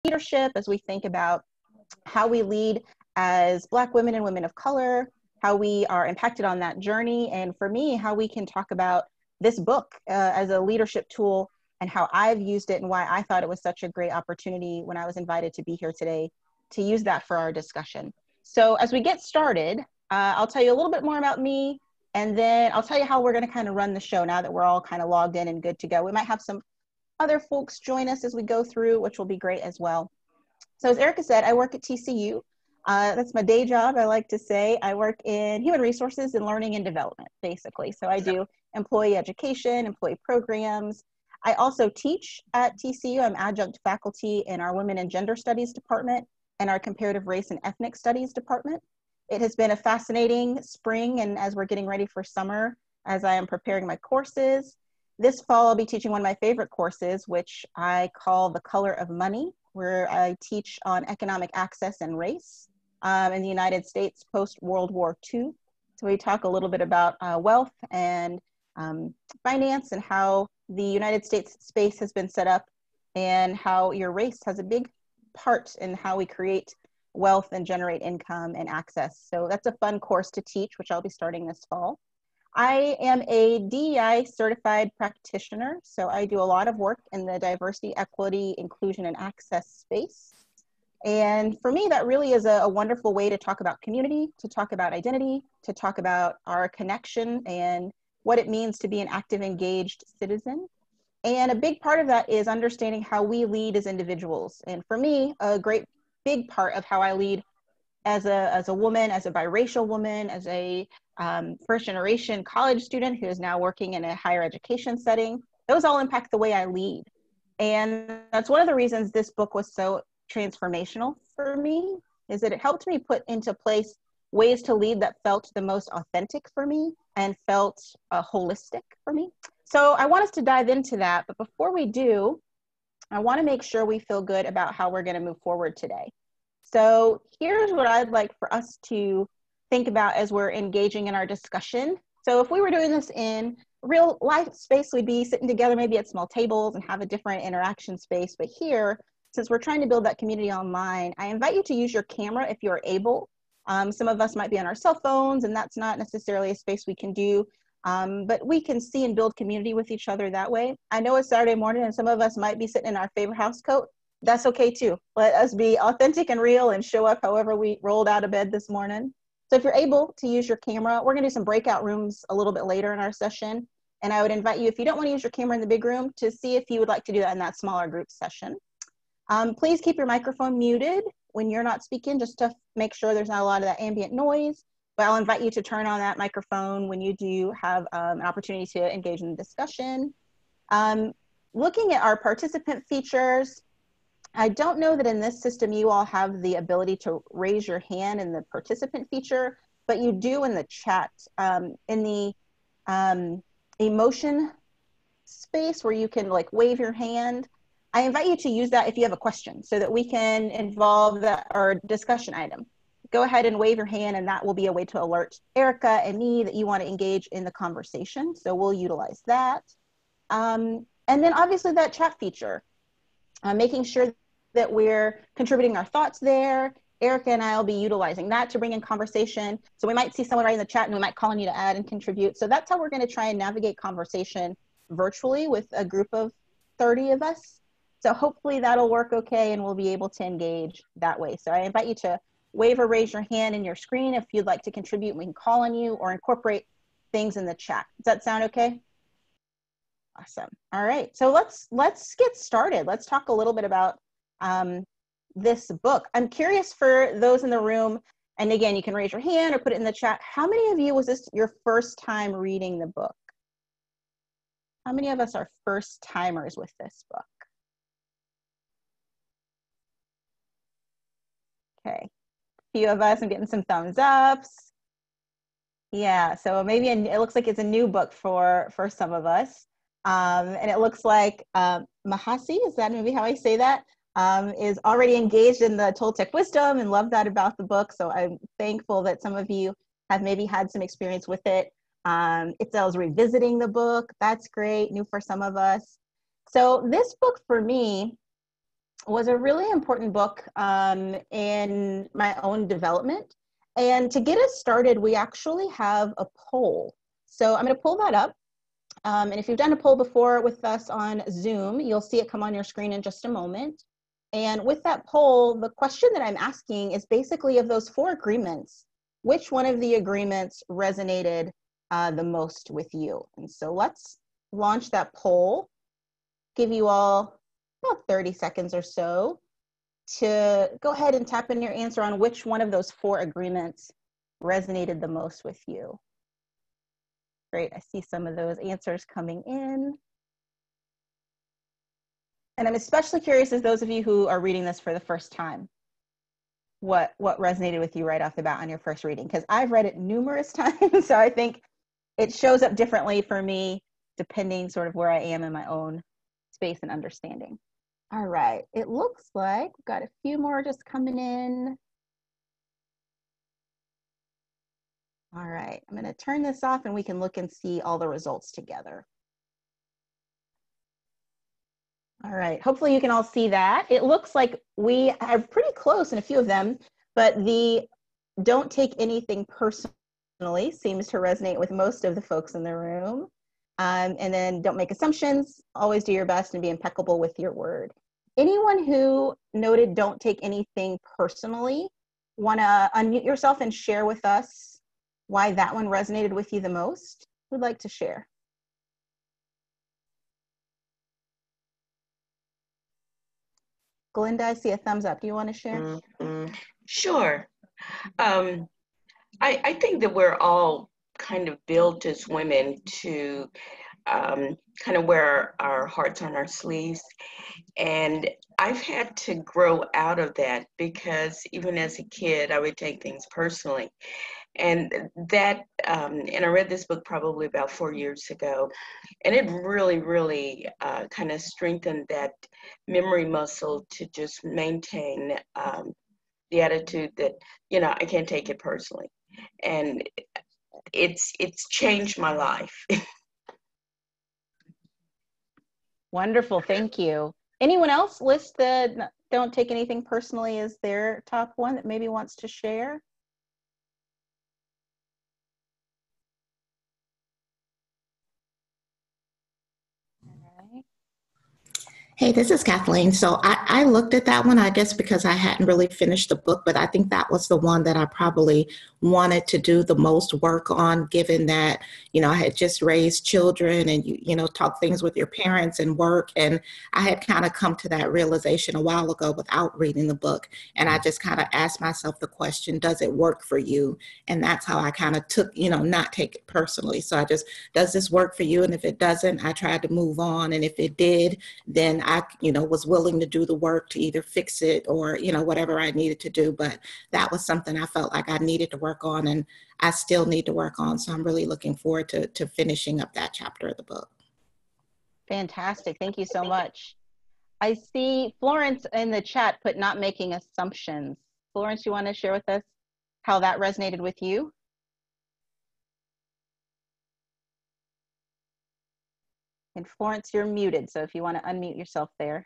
leadership, as we think about how we lead as Black women and women of color, how we are impacted on that journey, and for me, how we can talk about this book as a leadership tool and how I've used it and why I thought it was such a great opportunity when I was invited to be here today to use that for our discussion. So as we get started, I'll tell you a little bit more about me, and then I'll tell you how we're going to kind of run the show now that we're all kind of logged in and good to go. We might have some other folks join us as we go through, which will be great as well. So as Erica said, I work at TCU. That's my day job, I like to say. I work in human resources and learning and development, basically. So I do employee education, employee programs. I also teach at TCU. I'm adjunct faculty in our Women and Gender Studies department and our Comparative Race and Ethnic Studies department. It has been a fascinating spring, and as we're getting ready for summer, as I am preparing my courses, this fall I'll be teaching one of my favorite courses, which I call The Color of Money, where I teach on economic access and race in the United States post-World War II. So we talk a little bit about wealth and finance and how the United States space has been set up and how your race has a big part in how we create wealth and generate income and access. So that's a fun course to teach, which I'll be starting this fall. I am a DEI certified practitioner, so I do a lot of work in the diversity, equity, inclusion, and access space. And for me, that really is a wonderful way to talk about community, to talk about identity, to talk about our connection and what it means to be an active, engaged citizen. And a big part of that is understanding how we lead as individuals. And for me, a great big part of how I lead as a woman, as a biracial woman, as a first generation college student who is now working in a higher education setting, those all impact the way I lead. And that's one of the reasons this book was so transformational for me, is that it helped me put into place ways to lead that felt the most authentic for me and felt holistic for me. So I want us to dive into that, but before we do, I want to make sure we feel good about how we're going to move forward today. So here's what I'd like for us to think about as we're engaging in our discussion. So if we were doing this in real life space, we'd be sitting together maybe at small tables and have a different interaction space. But here, since we're trying to build that community online, I invite you to use your camera if you're able. Some of us might be on our cell phones, and that's not necessarily a space we can do. But we can see and build community with each other that way. I know it's Saturday morning and some of us might be sitting in our favorite house coat. That's okay too. Let us be authentic and real and show up however we rolled out of bed this morning. So if you're able to use your camera, we're gonna do some breakout rooms a little bit later in our session. And I would invite you, if you don't wanna use your camera in the big room, to see if you would like to do that in that smaller group session. Please keep your microphone muted when you're not speaking, just to make sure there's not a lot of that ambient noise. But I'll invite you to turn on that microphone when you do have an opportunity to engage in the discussion. Looking at our participant features, I don't know that in this system you all have the ability to raise your hand in the participant feature, but you do in the chat. In the emotion space where you can like wave your hand, I invite you to use that if you have a question so that we can involve our discussion item. Go ahead and wave your hand, and that will be a way to alert Erica and me that you want to engage in the conversation. So we'll utilize that. And then obviously that chat feature, making sure that we're contributing our thoughts there. Erica and I will be utilizing that to bring in conversation. So we might see someone right in the chat and we might call on you to add and contribute. So that's how we're going to try and navigate conversation virtually with a group of 30 of us. So hopefully that'll work okay and we'll be able to engage that way. So I invite you to wave or raise your hand in your screen if you'd like to contribute. We can call on you or incorporate things in the chat. Does that sound okay? Awesome. All right. So let's get started. Let's talk a little bit about this book. I'm curious for those in the room, and again, you can raise your hand or put it in the chat. How many of you was this your first time reading the book? How many of us are first timers with this book? Okay. A few of us, I'm getting some thumbs ups. Yeah, so maybe it looks like it's a new book for some of us. And it looks like Mahasi, is that maybe how I say that, is already engaged in the Toltec wisdom and love that about the book. So I'm thankful that some of you have maybe had some experience with it. Itzel's revisiting the book. That's great, new for some of us. So this book for me was a really important book in my own development. And to get us started, we actually have a poll. So I'm going to pull that up. And if you've done a poll before with us on Zoom, you'll see it come on your screen in just a moment. And with that poll, the question that I'm asking is basically, of those 4 agreements, which one of the agreements resonated the most with you? And so let's launch that poll, give you all about 30 seconds or so to go ahead and tap in your answer on which one of those 4 agreements resonated the most with you. Great, I see some of those answers coming in. And I'm especially curious as those of you who are reading this for the first time, what resonated with you right off the bat on your first reading? Because I've read it numerous times, so I think it shows up differently for me depending sort of where I am in my own space and understanding. All right, it looks like we've got a few more just coming in. All right, I'm gonna turn this off and we can look and see all the results together. All right, hopefully you can all see that. It looks like we are pretty close in a few of them, but the don't take anything personally seems to resonate with most of the folks in the room. And then don't make assumptions, always do your best and be impeccable with your word. Anyone who noted don't take anything personally, wanna unmute yourself and share with us why that one resonated with you the most? Who'd like to share? Glinda, I see a thumbs up. Do you want to share? Sure. I think that we're all kind of built as women to kind of wear our hearts on our sleeves. And I've had to grow out of that because even as a kid, I would take things personally. And that, and I read this book probably about 4 years ago, and it really kind of strengthened that memory muscle to just maintain the attitude that, you know, I can't take it personally. And it's changed my life. Wonderful, thank you. Anyone else list the don't take anything personally as their top one that maybe wants to share? Hey, this is Kathleen. So I looked at that one, I guess, because I hadn't really finished the book, but I think that was the one that I probably wanted to do the most work on, given that, you know, I had just raised children and, you know, talk things with your parents and work. And I had kind of come to that realization a while ago without reading the book. And I just kind of asked myself the question, does it work for you? And that's how I kind of took, you know, not take it personally. So I just, does this work for you? And if it doesn't, I tried to move on. And if it did, then I, you know, was willing to do the work to either fix it or, you know, whatever I needed to do. But that was something I felt like I needed to work on, and I still need to work on. So I'm really looking forward to finishing up that chapter of the book. Fantastic. Thank you so much. I see Florence in the chat put not making assumptions. Florence, you want to share with us how that resonated with you? And Florence, you're muted, so if you want to unmute yourself there.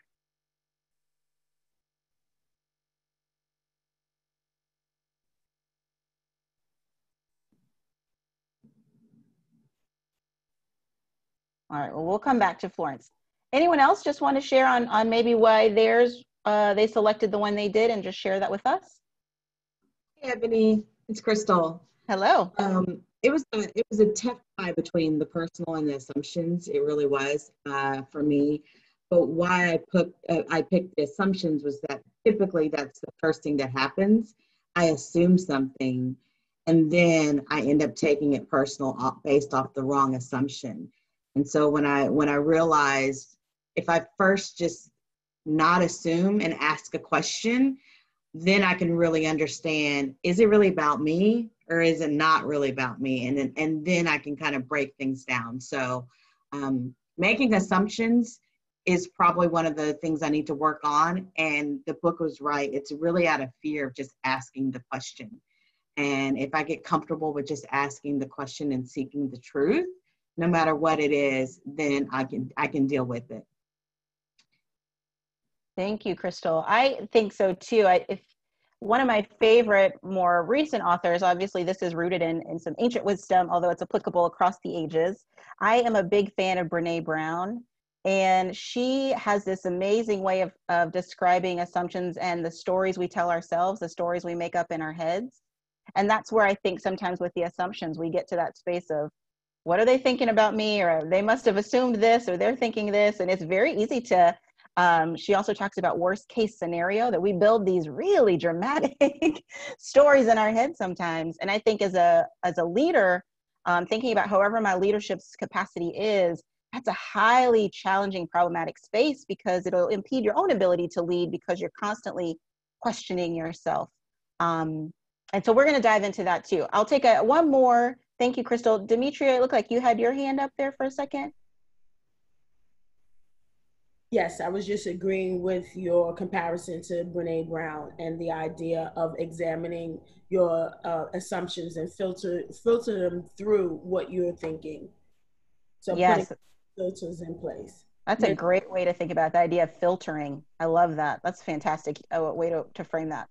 All right, well, we'll come back to Florence. Anyone else just want to share on maybe why theirs, they selected the one they did, and just share that with us? Hey, Ebony, it's Crystal. Hello. It was a tough tie between the personal and the assumptions. It really was for me. But why I picked the assumptions was that typically that's the first thing that happens. I assume something, and then I end up taking it personal based off the wrong assumption. And so when I realized if I first just not assume and ask a question, then I can really understand, is it really about me or is it not really about me? And then I can kind of break things down. So making assumptions is probably one of the things I need to work on. And the book was right. It's really out of fear of just asking the question. And if I get comfortable with just asking the question and seeking the truth, no matter what it is, then I can deal with it. Thank you, Crystal. I think so too. If one of my favorite more recent authors, obviously this is rooted in some ancient wisdom, although it's applicable across the ages. I am a big fan of Brene Brown, and she has this amazing way of describing assumptions and the stories we tell ourselves, the stories we make up in our heads. And that's where I think sometimes with the assumptions, we get to that space of, what are they thinking about me? Or they must have assumed this, or they're thinking this. And it's very easy to, she also talks about worst case scenario, that we build these really dramatic stories in our head sometimes. And I think as a leader, thinking about however my leadership's capacity is, that's a highly challenging, problematic space, because it'll impede your own ability to lead, because you're constantly questioning yourself. And so we're going to dive into that too. I'll take one more. Thank you, Crystal. Demetria, it looked like you had your hand up there for a second. Yes, I was just agreeing with your comparison to Brene Brown and the idea of examining your assumptions and filter them through what you're thinking. So yes, putting filters in place. That's a great way to think about the idea of filtering. I love that. That's a fantastic way to frame that.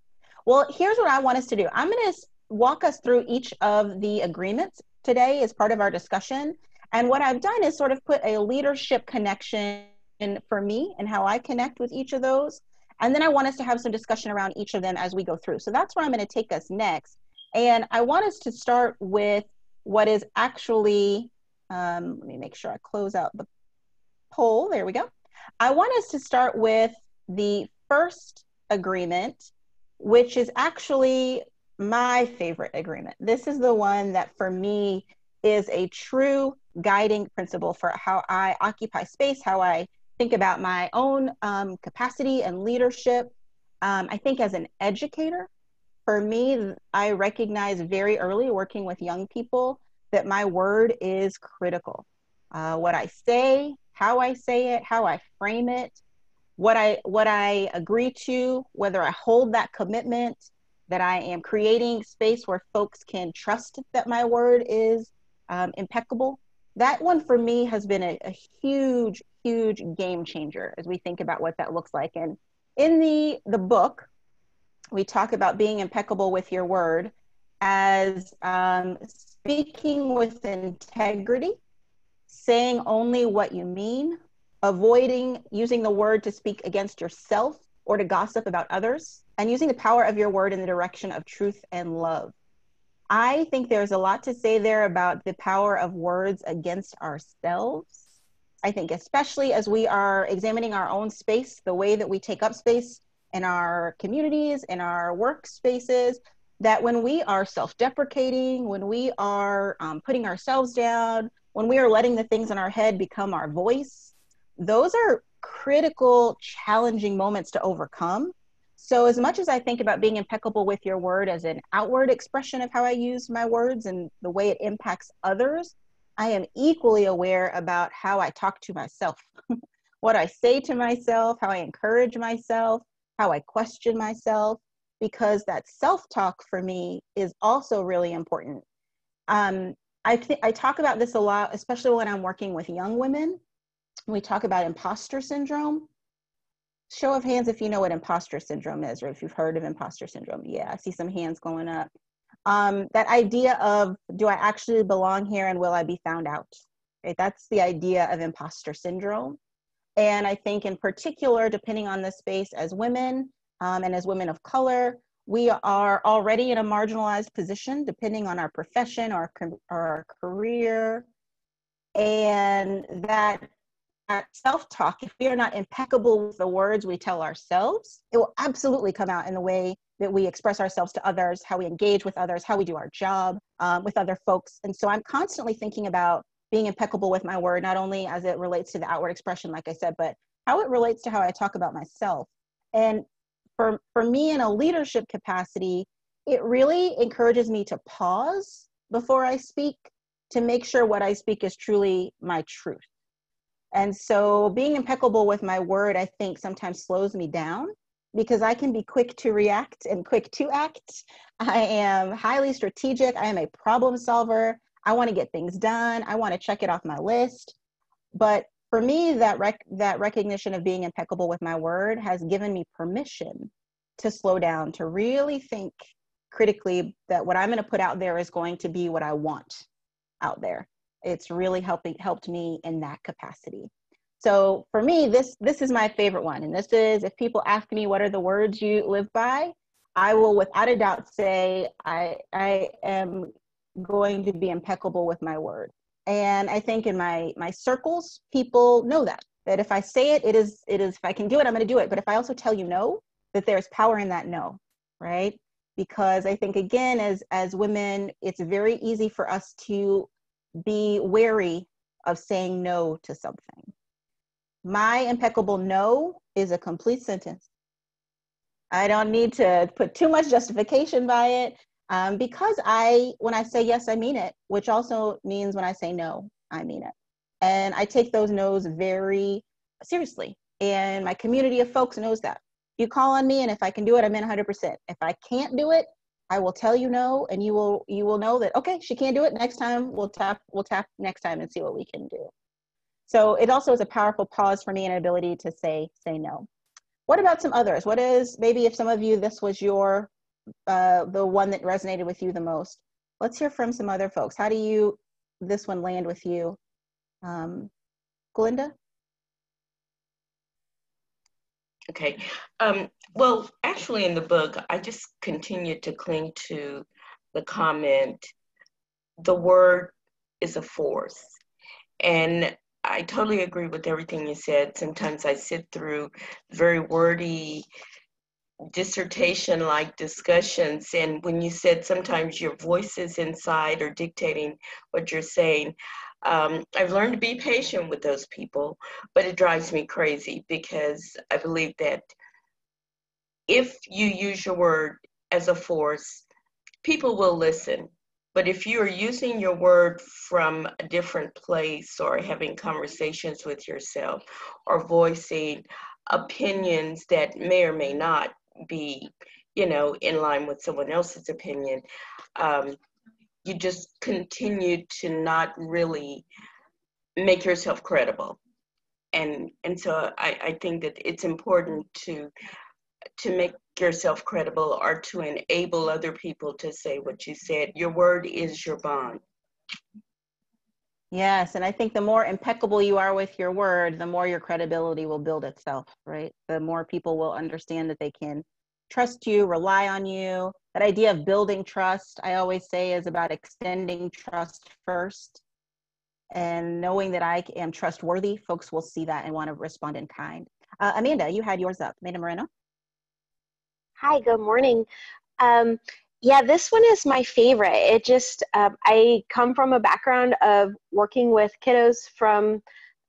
Well, here's what I want us to do. I'm going to walk us through each of the agreements today as part of our discussion. And what I've done is sort of put a leadership connection for me and how I connect with each of those. And then I want us to have some discussion around each of them as we go through. So that's where I'm going to take us next. And I want us to start with what is actually, let me make sure I close out the poll. There we go. I want us to start with the first agreement, which is actually my favorite agreement. This is the one that for me is a true guiding principle for how I occupy space, how I think about my own capacity and leadership. I think as an educator, for me, I recognize very early working with young people that my word is critical. What I say, how I say it, how I frame it, what I agree to, whether I hold that commitment, that I am creating space where folks can trust that my word is impeccable. That one for me has been a huge, huge game changer as we think about what that looks like. And in the book, we talk about being impeccable with your word as speaking with integrity, saying only what you mean, avoiding using the word to speak against yourself or to gossip about others, and using the power of your word in the direction of truth and love. I think there's a lot to say there about the power of words against ourselves. I think especially as we are examining our own space, the way that we take up space in our communities, in our workspaces, that when we are self-deprecating, when we are putting ourselves down, when we are letting the things in our head become our voice, those are critical, challenging moments to overcome. So as much as I think about being impeccable with your word as an outward expression of how I use my words and the way it impacts others, I am equally aware about how I talk to myself, what I say to myself, how I encourage myself, how I question myself, because that self-talk for me is also really important. I talk about this a lot, especially when I'm working with young women. We talk about imposter syndrome. Show of hands if you know what imposter syndrome is, or if you've heard of imposter syndrome. Yeah, I see some hands going up. That idea of, do I actually belong here and will I be found out? Right? That's the idea of imposter syndrome. And I think in particular, depending on the space as women and as women of color, we are already in a marginalized position, depending on our profession or our career. And that self-talk, if we are not impeccable with the words we tell ourselves, it will absolutely come out in the way that we express ourselves to others, how we engage with others, how we do our job with other folks. And so I'm constantly thinking about being impeccable with my word, not only as it relates to the outward expression, like I said, but how it relates to how I talk about myself. And for me in a leadership capacity, it really encourages me to pause before I speak to make sure what I speak is truly my truth. And so being impeccable with my word, I think sometimes slows me down because I can be quick to react and quick to act. I am highly strategic. I am a problem solver. I want to get things done. I want to check it off my list. But for me, that recognition of being impeccable with my word has given me permission to slow down, to really think critically that what I'm going to put out there is going to be what I want out there. It's really helped me in that capacity. So for me, this is my favorite one. And this is, if people ask me, what are the words you live by? I will without a doubt say, I am going to be impeccable with my word. And I think in my circles, people know that if I say it, it is, if I can do it, I'm going to do it. But if I also tell you no, that there's power in that no, right? Because I think, again, as women, it's very easy for us to be wary of saying no to something. My impeccable no is a complete sentence. I don't need to put too much justification by it, because when I say yes, I mean it, which also means when I say no, I mean it. And I take those no's very seriously. And my community of folks knows that. You call on me, and if I can do it, I'm in 100%. If I can't do it, I will tell you no, and you will know that, okay, she can't do it. Next time we'll tap next time and see what we can do. So it also is a powerful pause for me and an ability to say no. What about some others? What is, maybe if some of you, this was your, the one that resonated with you the most? Let's hear from some other folks. How do this one land with you? Glinda? Okay. Well, actually in the book, I just continued to cling to the comment, the word is a force. And I totally agree with everything you said. Sometimes I sit through very wordy dissertation-like discussions, and when you said sometimes your voice is inside or dictating what you're saying, I've learned to be patient with those people, but it drives me crazy because I believe that if you use your word as a force, people will listen. But if you are using your word from a different place or having conversations with yourself or voicing opinions that may or may not be, in line with someone else's opinion, you just continue to not really make yourself credible. And so I think that it's important to make yourself credible or to enable other people to say what you said. Your word is your bond. Yes, and I think the more impeccable you are with your word, the more your credibility will build itself, right? The more people will understand that they can trust you, rely on you. That idea of building trust, I always say, is about extending trust first. And knowing that I am trustworthy, folks will see that and want to respond in kind. Amanda, you had yours up. Amanda Moreno. Hi, good morning. Yeah, this one is my favorite. It just, I come from a background of working with kiddos from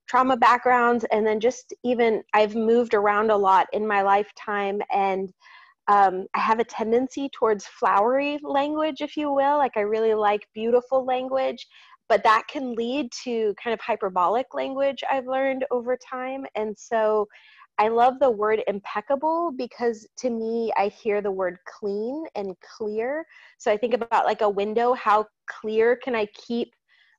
trauma backgrounds, and then just even I've moved around a lot in my lifetime, and I have a tendency towards flowery language, if you will. Like, I really like beautiful language, but that can lead to kind of hyperbolic language, I've learned over time. And so I love the word impeccable because to me, I hear the word clean and clear. So I think about like a window, how clear can I keep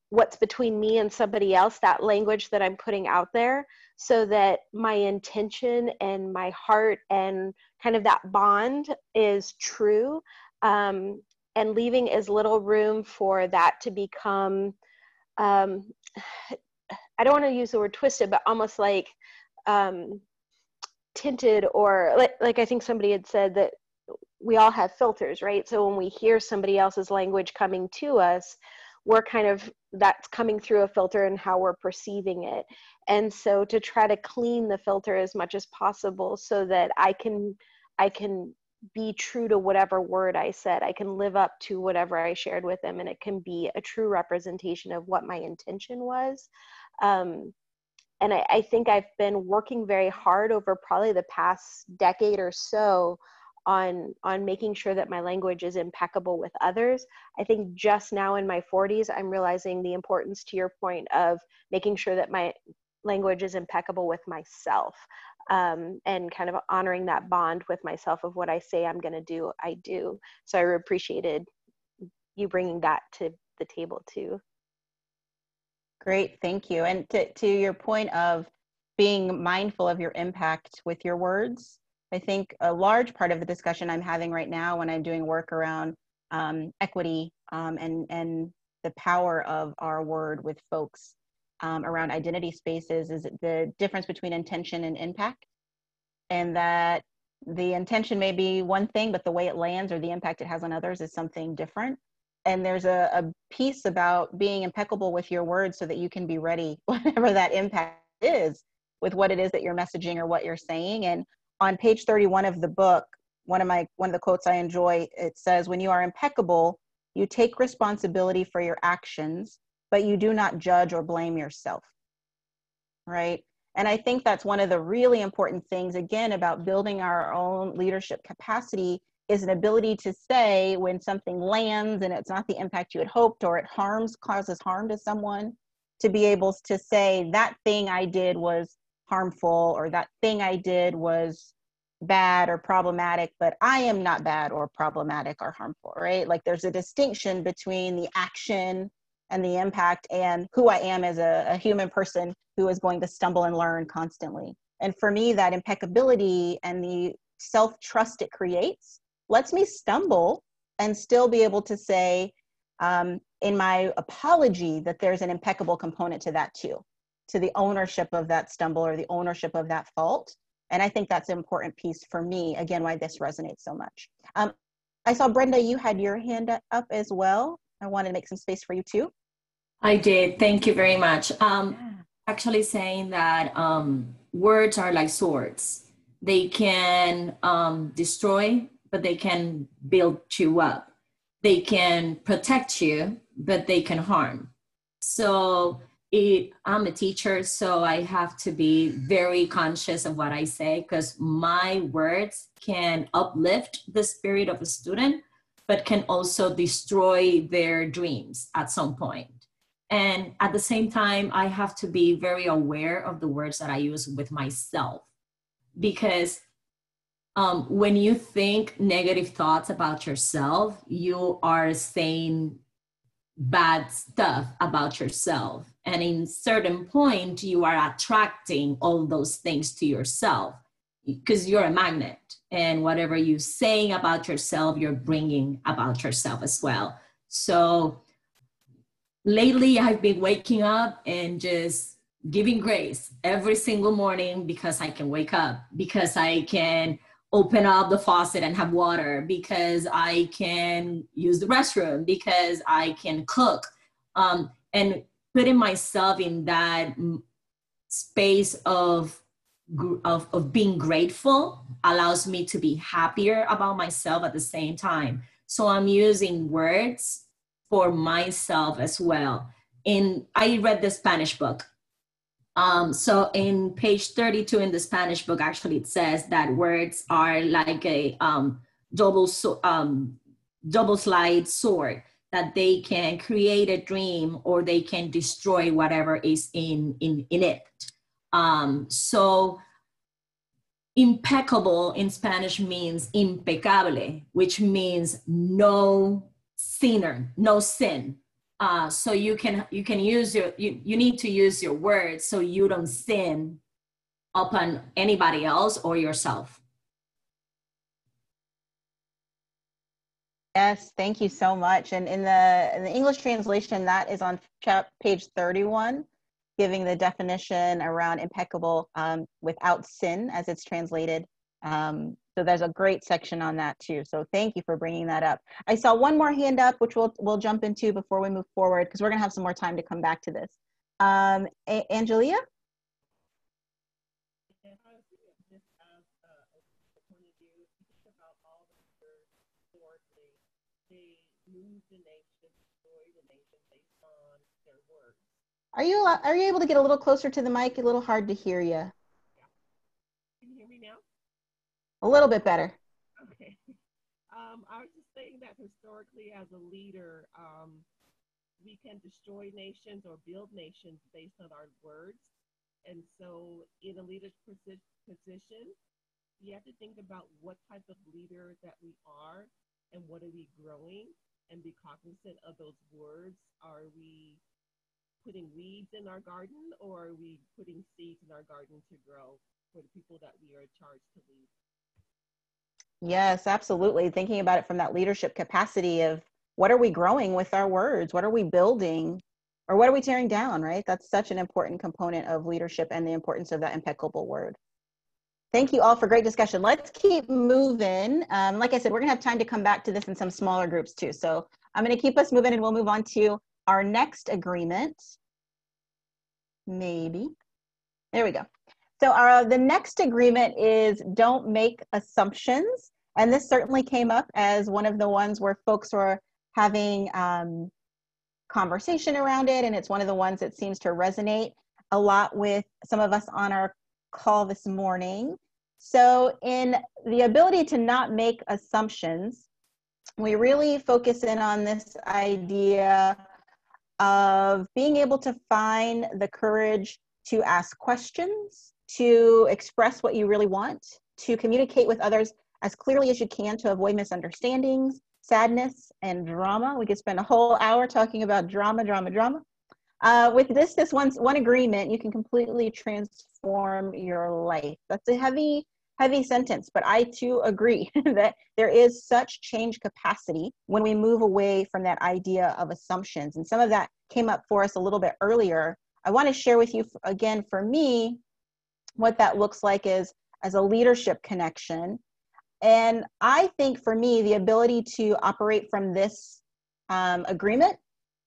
what's between me and somebody else, that language that I'm putting out there, so that my intention and my heart and kind of that bond is true, and leaving as little room for that to become, I don't want to use the word twisted, but almost like tinted, or like I think somebody had said that we all have filters, right? So when we hear somebody else's language coming to us, we're kind of, that's coming through a filter and how we're perceiving it. And so to try to clean the filter as much as possible so that I can be true to whatever word I said. I can live up to whatever I shared with them, and it can be a true representation of what my intention was. And I think I've been working very hard over probably the past decade or so on making sure that my language is impeccable with others. I think just now in my 40s, I'm realizing the importance, to your point, of making sure that my language is impeccable with myself, and kind of honoring that bond with myself of what I say I'm going to do, I do. So I appreciated you bringing that to the table too. Great, thank you. And to your point of being mindful of your impact with your words, I think a large part of the discussion I'm having right now when I'm doing work around equity and the power of our word with folks around identity spaces is the difference between intention and impact. And that the intention may be one thing, but the way it lands or the impact it has on others is something different. And there's a piece about being impeccable with your words so that you can be ready whatever that impact is with what it is that you're messaging or what you're saying. And on page 31 of the book, one of the quotes I enjoy, it says, "When you are impeccable, you take responsibility for your actions, but you do not judge or blame yourself." Right? And I think that's one of the really important things, again, about building our own leadership capacity is an ability to say when something lands and it's not the impact you had hoped, or it causes harm to someone, to be able to say that thing I did was harmful, or that thing I did was bad or problematic, but I am not bad or problematic or harmful, right? Like there's a distinction between the action and the impact and who I am as a human person who is going to stumble and learn constantly. And for me, that impeccability and the self-trust it creates lets me stumble and still be able to say in my apology that there's an impeccable component to that too, to the ownership of that stumble or the ownership of that fault. And I think that's an important piece for me, again, why this resonates so much. I saw, Brenda, you had your hand up as well. I wanted to make some space for you too. I did. Thank you very much. Actually saying that words are like swords. They can destroy, but they can build you up. They can protect you, but they can harm. So I'm a teacher, so I have to be very conscious of what I say, because my words can uplift the spirit of a student, but can also destroy their dreams at some point. And at the same time, I have to be very aware of the words that I use with myself, because when you think negative thoughts about yourself, you are saying bad stuff about yourself. And in certain point, you are attracting all those things to yourself because you're a magnet. And whatever you're saying about yourself, you're bringing about yourself as well. So lately, I've been waking up and just giving grace every single morning, because I can wake up, because I can open up the faucet and have water, because I can use the restroom, because I can cook. And putting myself in that space of being grateful allows me to be happier about myself at the same time. So I'm using words for myself as well. I read the Spanish book. So in page 32 in the Spanish book, actually it says that words are like a double slide sword, that they can create a dream or they can destroy whatever is in it. So impeccable in Spanish means impecable, which means no sinner, no sin. So you can use you need to use your words so you don't sin upon anybody else or yourself. Yes, thank you so much. And in the English translation, that is on page 31, giving the definition around impeccable without sin, as it's translated. So there's a great section on that too. So thank you for bringing that up. I saw one more hand up, which we'll jump into before we move forward, because we're gonna have some more time to come back to this. Angelia? Are you able to get a little closer to the mic? A little hard to hear you. Can you hear me now? A little bit better. Okay. I was just saying that historically, as a leader, we can destroy nations or build nations based on our words. And so in a leadership position, you have to think about what type of leader that we are and what are we growing, and be cognizant of those words. Are we putting weeds in our garden, or are we putting seeds in our garden to grow for the people that we are charged to lead? Yes, absolutely. Thinking about it from that leadership capacity of what are we growing with our words? What are we building? Or what are we tearing down, right? That's such an important component of leadership and the importance of that impeccable word. Thank you all for great discussion. Let's keep moving. Like I said, we're gonna have time to come back to this in some smaller groups too. So I'm gonna keep us moving and we'll move on to our next agreement. Maybe. There we go. So the next agreement is don't make assumptions. And this certainly came up as one of the ones where folks were having conversation around it. And it's one of the ones that seems to resonate a lot with some of us on our call this morning. So in the ability to not make assumptions, we really focus in on this idea of being able to find the courage to ask questions, to express what you really want, to communicate with others as clearly as you can to avoid misunderstandings, sadness, and drama. We could spend a whole hour talking about drama. With this one agreement, you can completely transform your life. That's a heavy sentence, but I too agree that there is such change capacity when we move away from that idea of assumptions. And some of that came up for us a little bit earlier. I want to share with you again, for me, what that looks like is as a leadership connection. And I think for me, the ability to operate from this agreement,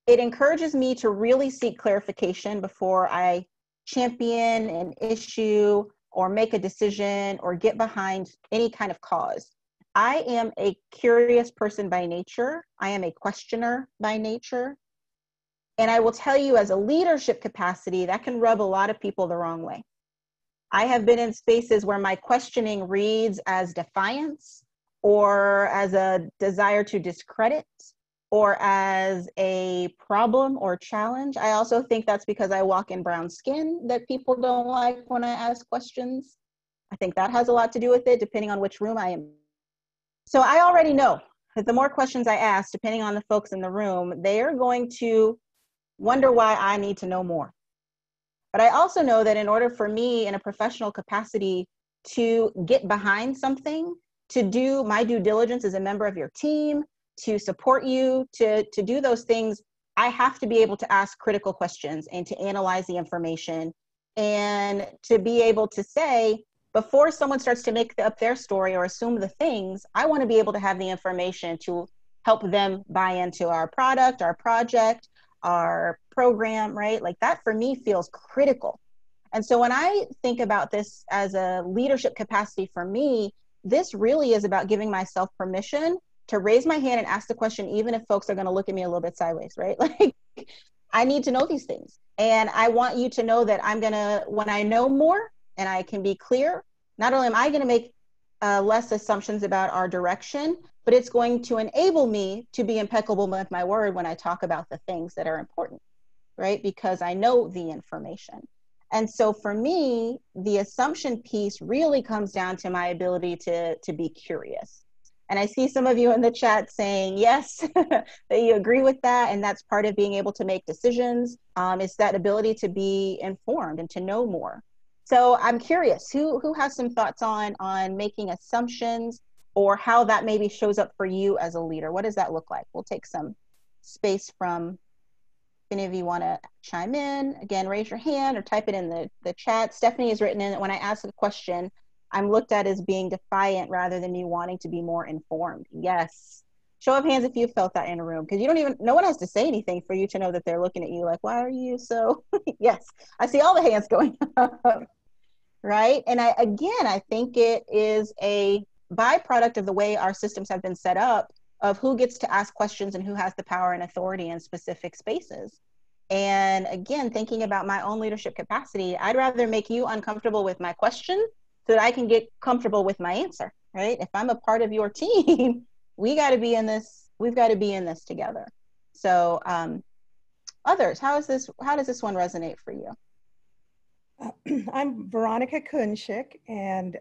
it encourages me to really seek clarification before I champion an issue or make a decision or get behind any kind of cause. I am a curious person by nature. I am a questioner by nature. And I will tell you, as a leadership capacity, that can rub a lot of people the wrong way. I have been in spaces where my questioning reads as defiance or as a desire to discredit or as a problem or challenge. I also think that's because I walk in brown skin that people don't like when I ask questions. I think that has a lot to do with it, depending on which room I am. So I already know that the more questions I ask, depending on the folks in the room, they are going to wonder why I need to know more. But I also know that in order for me in a professional capacity to get behind something, to do my due diligence as a member of your team, to support you, to do those things, I have to be able to ask critical questions and to analyze the information and to be able to say, before someone starts to make up their story or assume the things, I want to be able to have the information to help them buy into our product, our project, our program, right? Like that for me feels critical. And so when I think about this as a leadership capacity for me, this really is about giving myself permission to raise my hand and ask the question, even if folks are going to look at me a little bit sideways, right? Like I need to know these things. And I want you to know that I'm going to, when I know more and I can be clear, not only am I going to make less assumptions about our direction, but it's going to enable me to be impeccable with my word when I talk about the things that are important, right? Because I know the information. And so for me, the assumption piece really comes down to my ability to be curious. And I see some of you in the chat saying, yes, that you agree with that. And that's part of being able to make decisions. It's that ability to be informed and to know more. So I'm curious, who has some thoughts on making assumptions or how that maybe shows up for you as a leader? What does that look like? We'll take some space from, if any of you want to chime in, again, raise your hand or type it in the chat. Stephanie has written in that when I ask a question, I'm looked at as being defiant rather than me wanting to be more informed. Yes. Show of hands if you felt that in a room, because no one has to say anything for you to know that they're looking at you like, why are you so? Yes, I see all the hands going up, right? And I think it is a byproduct of the way our systems have been set up of who gets to ask questions and who has the power and authority in specific spaces. And again, thinking about my own leadership capacity, I'd rather make you uncomfortable with my question so that I can get comfortable with my answer, right? If I'm a part of your team, we got to be in this, we've got to be in this together. So others, how does this one resonate for you? I'm Veronica Kunschik, and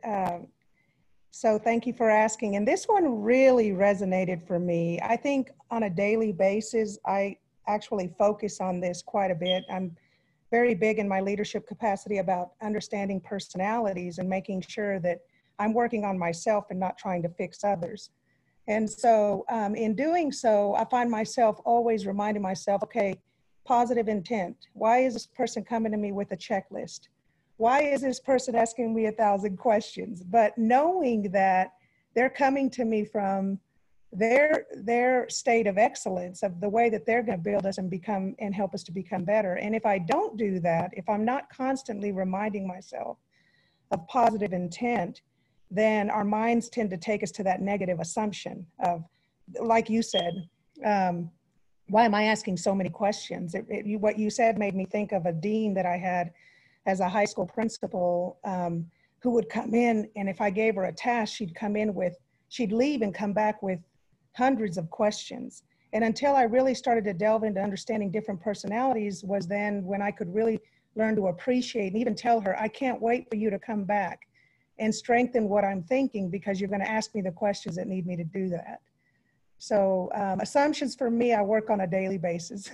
so thank you for asking. And this one really resonated for me. I think on a daily basis, I actually focus on this quite a bit. I'm very big in my leadership capacity about understanding personalities and making sure that I'm working on myself and not trying to fix others. And so in doing so, I find myself always reminding myself, okay, positive intent. Why is this person coming to me with a checklist? Why is this person asking me 1,000 questions? But knowing that they're coming to me from their state of excellence, of the way that they're going to build us and become and help us to become better. And if I don't do that, if I'm not constantly reminding myself of positive intent, then our minds tend to take us to that negative assumption of, like you said, why am I asking so many questions? What you said made me think of a dean that I had as a high school principal, who would come in, and if I gave her a task, she'd leave and come back with hundreds of questions. And until I really started to delve into understanding different personalities was then when I could really learn to appreciate and even tell her, I can't wait for you to come back and strengthen what I'm thinking, because you're going to ask me the questions that need me to do that. So assumptions for me, I work on a daily basis.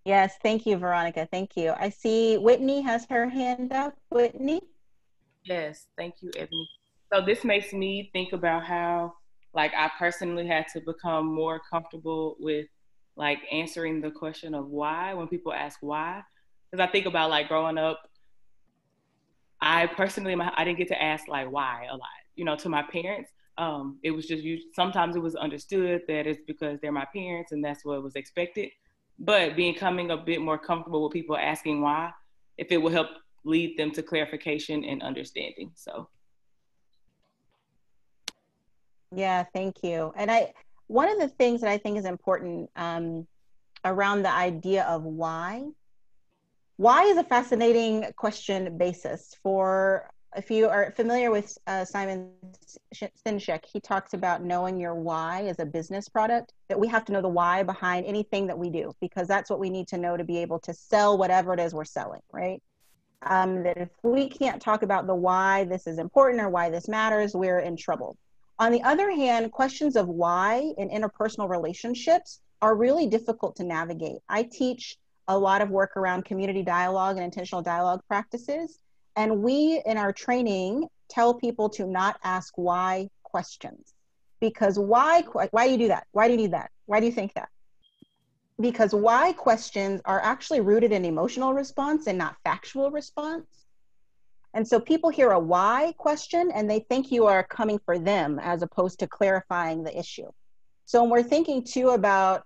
Yes, thank you, Veronica. Thank you. I see Whitney has her hand up. Whitney? Yes, thank you, Ebony. So this makes me think about how, like, I personally had to become more comfortable with, like, answering the question of why when people ask why. Because I think about, like, growing up, I personally, I didn't get to ask, like, why a lot, you know, to my parents. It was just, sometimes it was understood that it's because they're my parents and that's what was expected. But becoming a bit more comfortable with people asking why, if it will help lead them to clarification and understanding. So. Yeah, thank you. And one of the things that I think is important around the idea of why is a fascinating question basis for, if you are familiar with Simon Sinek, he talks about knowing your why as a business product, that we have to know the why behind anything that we do, because that's what we need to know to be able to sell whatever it is we're selling, right? That if we can't talk about the why this is important or why this matters, we're in trouble. On the other hand, questions of why in interpersonal relationships are really difficult to navigate. I teach a lot of work around community dialogue and intentional dialogue practices. And we, in our training, tell people to not ask why questions. Because why do you do that? Why do you need that? Why do you think that? Because why questions are actually rooted in emotional response and not factual response. And so people hear a why question and they think you are coming for them as opposed to clarifying the issue. So when we're thinking too about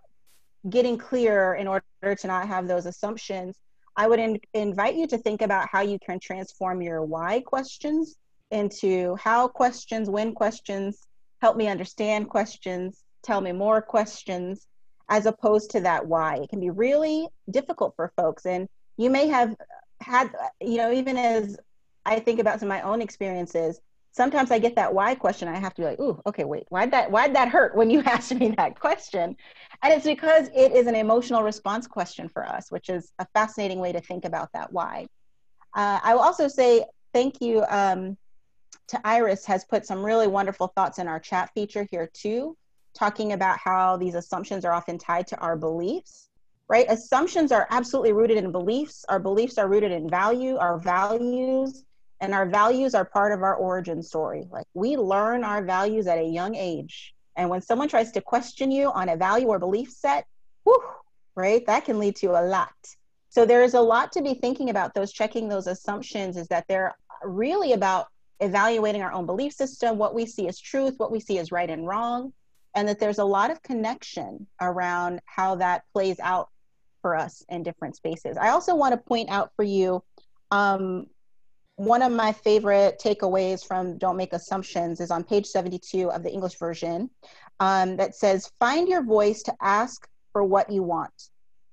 getting clear in order to not have those assumptions, I would invite you to think about how you can transform your why questions into how questions, when questions, help me understand questions, tell me more questions, as opposed to that why. It can be really difficult for folks. And you may have had, you know, even as I think about some of my own experiences, sometimes I get that why question. I have to be like, ooh, okay, wait, why'd that hurt when you asked me that question? And it's because it is an emotional response question for us, which is a fascinating way to think about that why. I will also say thank you to Iris, has put some really wonderful thoughts in our chat feature here too, talking about how these assumptions are often tied to our beliefs, right? Assumptions are absolutely rooted in beliefs. Our beliefs are rooted in value, our values, and our values are part of our origin story. Like, we learn our values at a young age. And when someone tries to question you on a value or belief set, whew, right, that can lead to a lot. So there is a lot to be thinking about. Those checking those assumptions is that they're really about evaluating our own belief system, what we see as truth, what we see as right and wrong, and that there's a lot of connection around how that plays out for us in different spaces. I also want to point out for you, one of my favorite takeaways from Don't Make Assumptions is on page 72 of the English version, that says, find your voice to ask for what you want.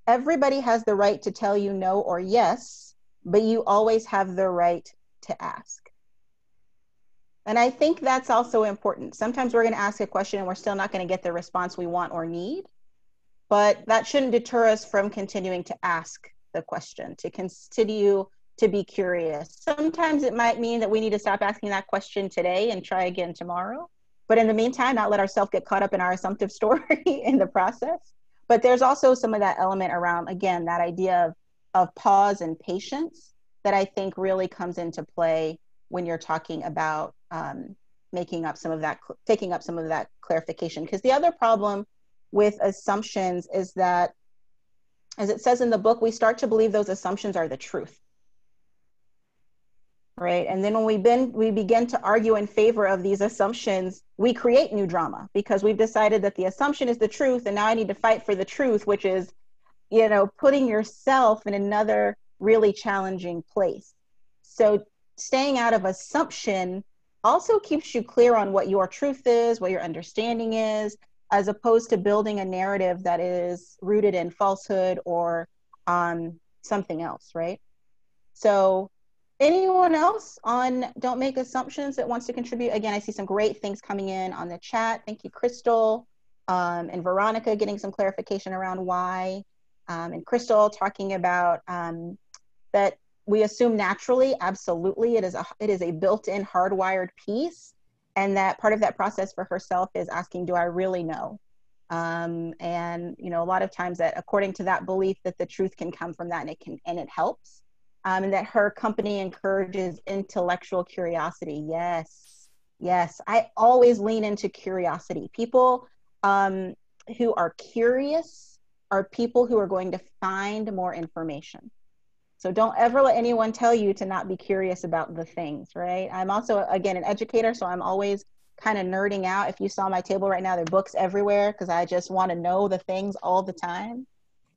Everybody has the right to tell you no or yes, but you always have the right to ask. And I think that's also important. Sometimes we're going to ask a question and we're still not going to get the response we want or need, but that shouldn't deter us from continuing to ask the question, to continue to be curious. Sometimes it might mean that we need to stop asking that question today and try again tomorrow. But in the meantime, not let ourselves get caught up in our assumptive story in the process. But there's also some of that element around, again, that idea of pause and patience that I think really comes into play when you're talking about taking up some of that clarification. Because the other problem with assumptions is that, as it says in the book, we start to believe those assumptions are the truth. Right? And then when we begin to argue in favor of these assumptions, we create new drama because we've decided that the assumption is the truth, and now I need to fight for the truth, which is, you know, putting yourself in another really challenging place. So staying out of assumption also keeps you clear on what your truth is, what your understanding is, as opposed to building a narrative that is rooted in falsehood or something else, right? So anyone else on Don't Make Assumptions that wants to contribute? Again, I see some great things coming in on the chat. Thank you, Crystal, and Veronica getting some clarification around why, and Crystal talking about that we assume naturally, absolutely, it is a built-in hardwired piece, and that part of that process for herself is asking, do I really know? And you know, a lot of times that according to that belief that the truth can come from that, and it helps. And that her company encourages intellectual curiosity. Yes, yes. I always lean into curiosity. People who are curious are people who are going to find more information. So don't ever let anyone tell you to not be curious about the things, right? I'm also, again, an educator, so I'm always kind of nerding out. If you saw my table right now, there are books everywhere because I just want to know the things all the time.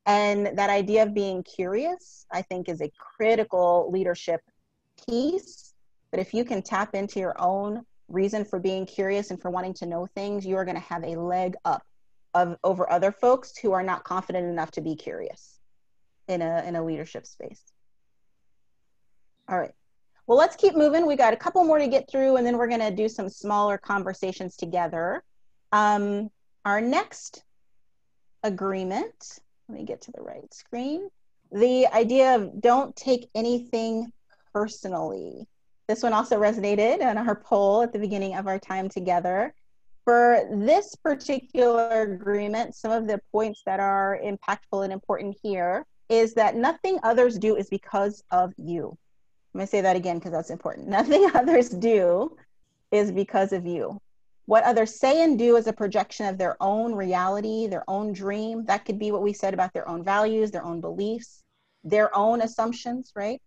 And that idea of being curious, I think, is a critical leadership piece. But if you can tap into your own reason for being curious and for wanting to know things, you are going to have a leg up over other folks who are not confident enough to be curious in a leadership space. All right. Well, let's keep moving. We got a couple more to get through, and then we're going to do some smaller conversations together. Our next agreement, let me get to the right screen. The idea of don't take anything personally. This one also resonated on our poll at the beginning of our time together. For this particular agreement, some of the points that are impactful and important here is that nothing others do is because of you. I'm going to say that again because that's important. Nothing others do is because of you. What others say and do is a projection of their own reality, their own dream. That could be what we said about their own values, their own beliefs, their own assumptions, right?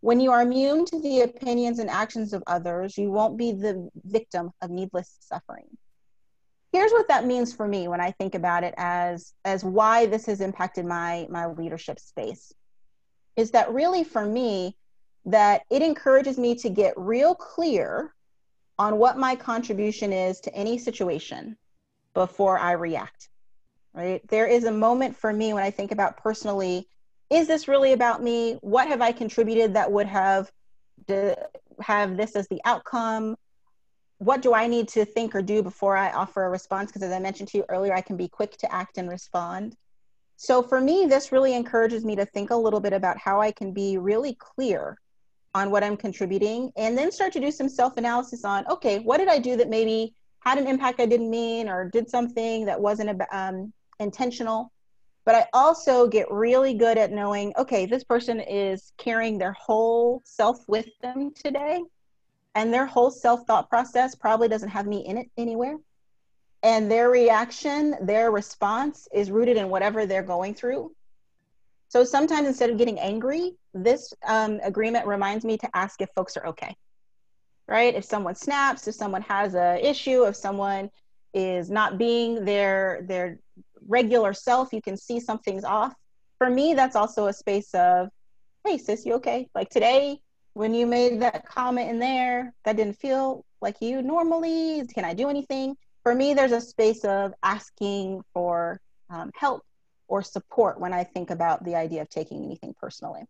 When you are immune to the opinions and actions of others, you won't be the victim of needless suffering. Here's what that means for me when I think about it as why this has impacted my leadership space, is that really for me, that it encourages me to get real clear on what my contribution is to any situation before I react, right? There is a moment for me when I think about personally, is this really about me? What have I contributed that would have this as the outcome? What do I need to think or do before I offer a response? Because as I mentioned to you earlier, I can be quick to act and respond. So for me, this really encourages me to think a little bit about how I can be really clear on what I'm contributing, and then start to do some self-analysis on, okay, what did I do that maybe had an impact I didn't mean, or did something that wasn't intentional. But I also get really good at knowing, okay, this person is carrying their whole self with them today, and their whole self-thought process probably doesn't have me in it anywhere. And their reaction, their response is rooted in whatever they're going through. So sometimes instead of getting angry, this agreement reminds me to ask if folks are okay, right? If someone snaps, if someone has an issue, if someone is not being their regular self, you can see something's off. For me, that's also a space of, hey, sis, you okay? Like today, when you made that comment in there, that didn't feel like you normally. Can I do anything? For me, there's a space of asking for help or support when I think about the idea of taking anything personally.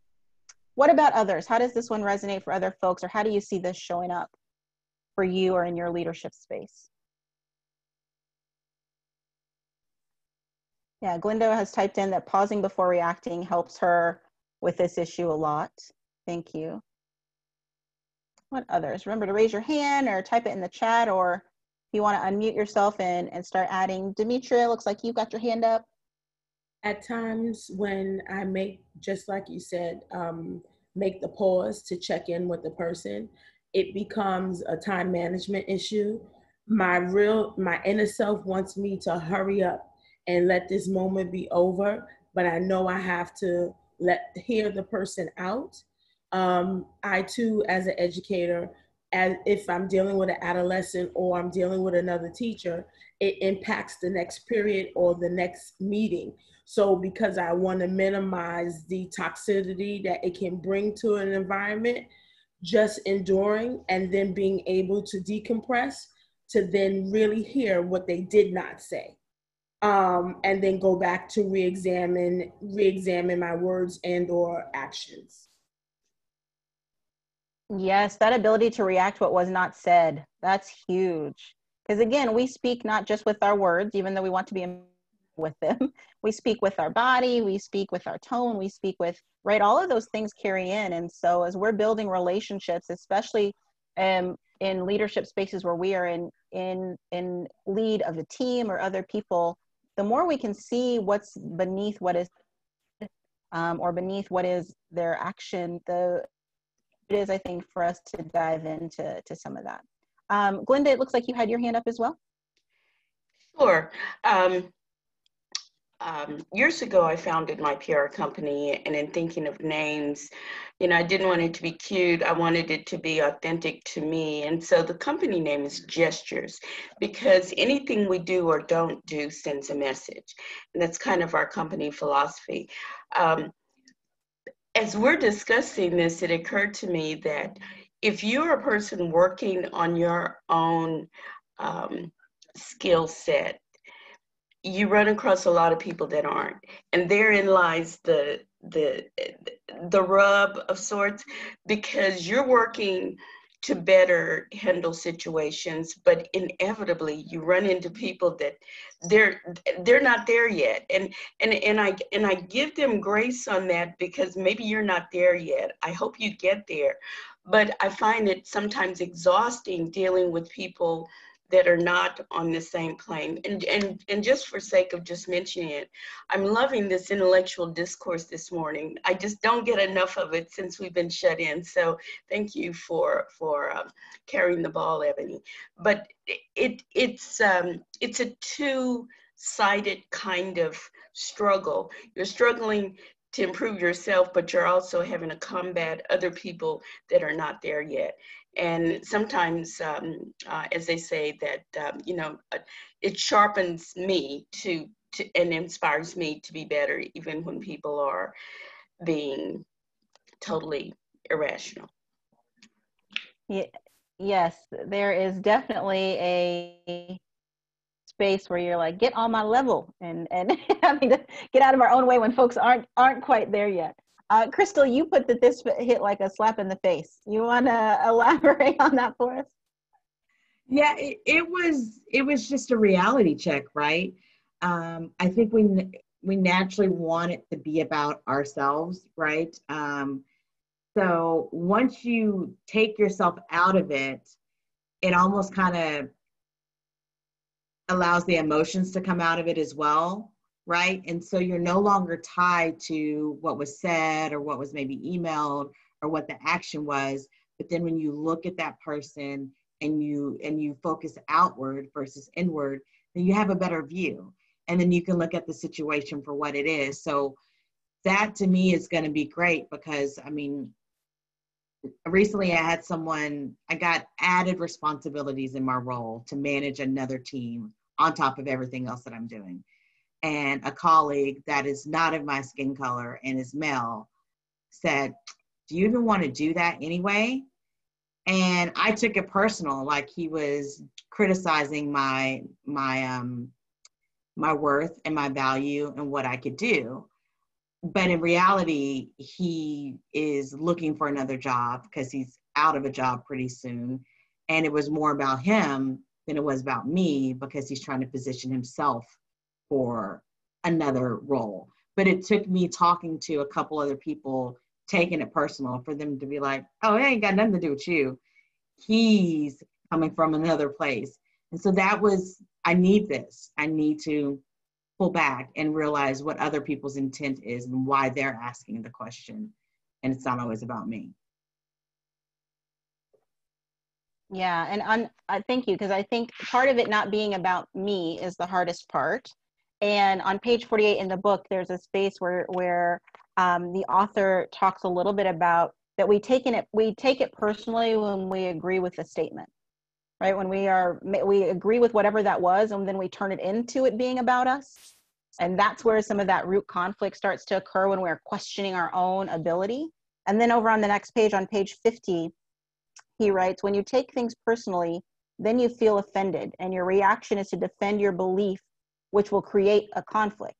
What about others? How does this one resonate for other folks, or how do you see this showing up for you or in your leadership space? Yeah, Glinda has typed in that pausing before reacting helps her with this issue a lot. Thank you. What others? Remember to raise your hand or type it in the chat, or if you want to unmute yourself and start adding. Demetria, looks like you've got your hand up. At times when I make, just like you said, make the pause to check in with the person, it becomes a time management issue. My inner self wants me to hurry up and let this moment be over, but I know I have to hear the person out. I too, as an educator, as if I'm dealing with an adolescent or I'm dealing with another teacher, it impacts the next period or the next meeting. So because I want to minimize the toxicity that it can bring to an environment, just enduring and then being able to decompress to then really hear what they did not say. And then go back to re-examine my words and or actions. Yes, that ability to react what was not said, that's huge. Because again, we speak not just with our words, even though we want to be with them. We speak with our body, we speak with our tone, we speak with, right? All of those things carry in. And so as we're building relationships, especially in leadership spaces where we are in lead of a team or other people, the more we can see what's beneath what is, or beneath what is their action, it is, I think, for us to dive into some of that. Glenda, it looks like you had your hand up as well. Sure. Years ago, I founded my PR company, and in thinking of names, I didn't want it to be cute. I wanted it to be authentic to me. And so the company name is Gestures, because anything we do or don't do sends a message. And that's kind of our company philosophy. As we're discussing this, it occurred to me that if you're a person working on your own skill set, you run across a lot of people that aren't, and therein lies the rub of sorts, because you're working to better handle situations, but inevitably you run into people that they're not there yet, and I give them grace on that, because maybe you're not there yet. I hope you get there, but I find it sometimes exhausting dealing with people that are not on the same plane. And just for sake of just mentioning it, I'm loving this intellectual discourse this morning. I just don't get enough of it since we've been shut in. So thank you for carrying the ball, Ebony. But it's a two-sided kind of struggle. You're struggling to improve yourself, but you're also having to combat other people that are not there yet. And sometimes, as they say, that it sharpens me to and inspires me to be better, even when people are being totally irrational. Yeah, yes, there is definitely a space where you're like, get on my level, and having to get out of our own way when folks aren't quite there yet. Crystal, you put that this hit like a slap in the face. You want to elaborate on that for us? Yeah, it was just a reality check, right? I think we naturally want it to be about ourselves, right? So once you take yourself out of it, it almost kind of allows the emotions to come out of it as well, right? And so you're no longer tied to what was said or what was maybe emailed or what the action was. But then when you look at that person and you focus outward versus inward, then you have a better view. And then you can look at the situation for what it is. So that to me is going to be great, because I mean, recently I got added responsibilities in my role to manage another team on top of everything else that I'm doing. And a colleague that is not of my skin color and is male said, do you even want to do that anyway? And I took it personal, like he was criticizing my worth and my value and what I could do. But in reality, he is looking for another job because he's out of a job pretty soon. And it was more about him than it was about me, because he's trying to position himself for another role. But it took me talking to a couple other people, taking it personal, for them to be like, oh, it ain't got nothing to do with you. He's coming from another place. And so that was, I need this. I need to pull back and realize what other people's intent is and why they're asking the question. And it's not always about me. Yeah, and I thank you, because I think part of it not being about me is the hardest part. And on page 48 in the book, there's a space where the author talks a little bit about that we take it personally when we agree with the statement, right? When we agree with whatever that was, and then we turn it into it being about us. And that's where some of that root conflict starts to occur, when we're questioning our own ability. And then over on the next page, on page 50, he writes, when you take things personally, then you feel offended, and your reaction is to defend your belief, which will create a conflict.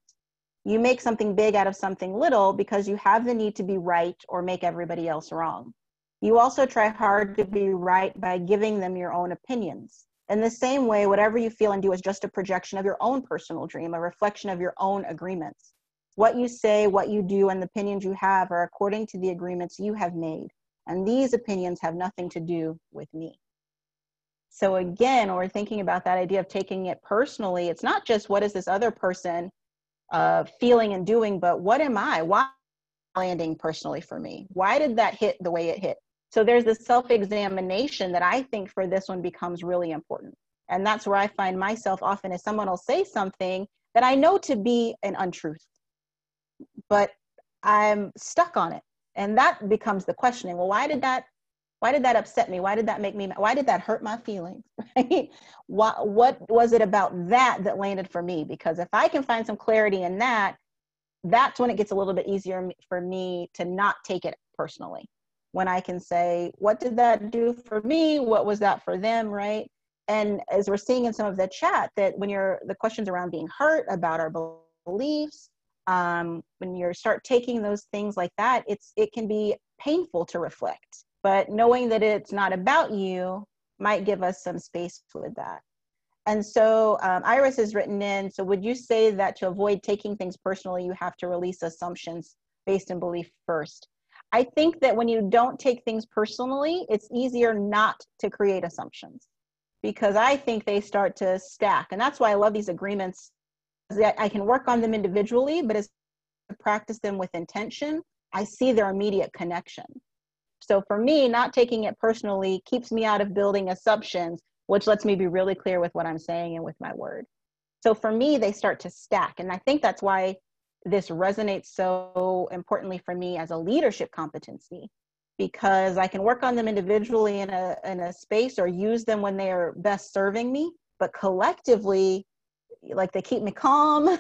You make something big out of something little because you have the need to be right or make everybody else wrong. You also try hard to be right by giving them your own opinions. In the same way, whatever you feel and do is just a projection of your own personal dream, a reflection of your own agreements. What you say, what you do, and the opinions you have are according to the agreements you have made. And these opinions have nothing to do with me. So again, when we're thinking about that idea of taking it personally, it's not just what is this other person feeling and doing, but what am I? Why landing personally for me? Why did that hit the way it hit? So there's this self-examination that I think for this one becomes really important. And that's where I find myself often, as someone will say something that I know to be an untruth, but I'm stuck on it. And that becomes the questioning. Well, why did that upset me? Why did that make me, why did that hurt my feelings? Right? What was it about that landed for me? Because if I can find some clarity in that, that's when it gets a little bit easier for me to not take it personally. When I can say, what did that do for me? What was that for them, right? And as we're seeing in some of the chat, that when the questions around being hurt, about our beliefs, when you start taking those things like that, it can be painful to reflect. But knowing that it's not about you might give us some space with that. And so Iris has written in, so would you say that to avoid taking things personally, you have to release assumptions based in belief first? I think that when you don't take things personally, it's easier not to create assumptions, because I think they start to stack. And that's why I love these agreements, that I can work on them individually, but as I practice them with intention, I see their immediate connection. So for me, not taking it personally keeps me out of building assumptions, which lets me be really clear with what I'm saying and with my word. So for me, they start to stack. And I think that's why this resonates so importantly for me as a leadership competency, because I can work on them individually in a space, or use them when they are best serving me, but collectively, like, they keep me calm,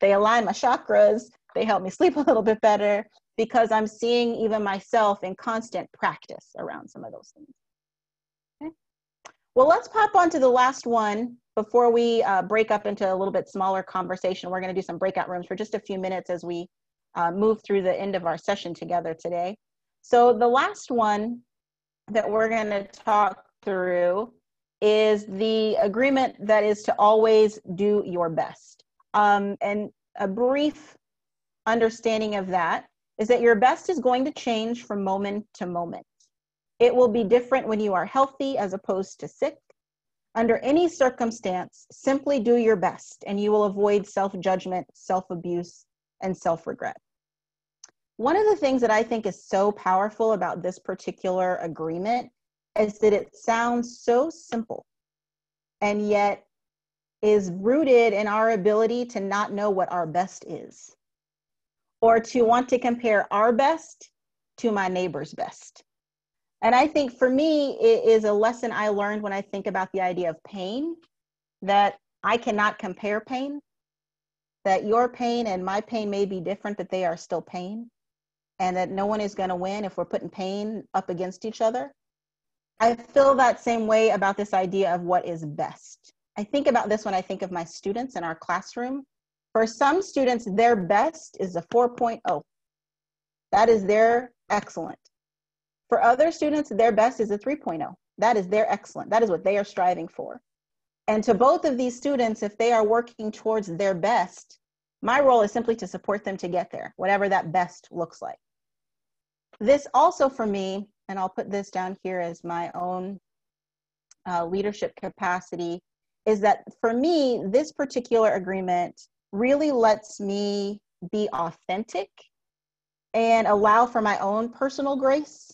they align my chakras, they help me sleep a little bit better, because I'm seeing even myself in constant practice around some of those things. Okay. Well, let's pop on to the last one before we break up into a little bit smaller conversation. We're going to do some breakout rooms for just a few minutes as we move through the end of our session together today. So the last one that we're going to talk through is the agreement that is to always do your best. And a brief understanding of that is that your best is going to change from moment to moment. It will be different when you are healthy as opposed to sick. Under any circumstance, simply do your best and you will avoid self-judgment, self-abuse, and self-regret. One of the things that I think is so powerful about this particular agreement is that it sounds so simple, and yet is rooted in our ability to not know what our best is, or to want to compare our best to my neighbor's best. And I think for me, it is a lesson I learned when I think about the idea of pain, that I cannot compare pain, that your pain and my pain may be different, but they are still pain, and that no one is going to win if we're putting pain up against each other. I feel that same way about this idea of what is best. I think about this when I think of my students in our classroom. For some students, their best is a 4.0. That is their excellent. For other students, their best is a 3.0. That is their excellent. That is what they are striving for. And to both of these students, if they are working towards their best, my role is simply to support them to get there, whatever that best looks like. This also for me, and I'll put this down here as my own leadership capacity, is that for me, this particular agreement really lets me be authentic and allow for my own personal grace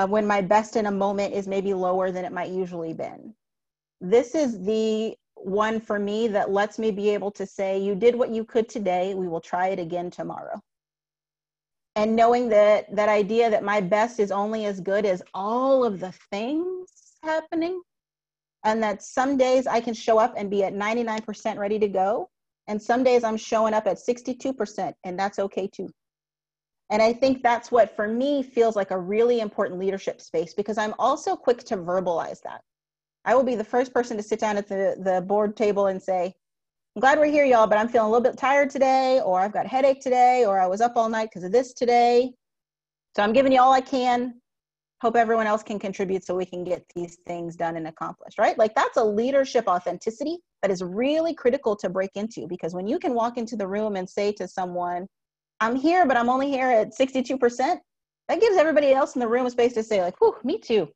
when my best in a moment is maybe lower than it might usually been. This is the one for me that lets me be able to say, you did what you could today, we will try it again tomorrow. And knowing that that idea that my best is only as good as all of the things happening, and that some days I can show up and be at 99% ready to go, and some days I'm showing up at 62%, and that's okay too. And I think that's what for me feels like a really important leadership space, because I'm also quick to verbalize that. I will be the first person to sit down at the board table and say, I'm glad we're here, y'all, but I'm feeling a little bit tired today, or I've got a headache today, or I was up all night because of this today. So I'm giving you all I can. Hope everyone else can contribute so we can get these things done and accomplished, right? Like, that's a leadership authenticity that is really critical to break into, because when you can walk into the room and say to someone, I'm here, but I'm only here at 62%, that gives everybody else in the room a space to say, like, whew, me too.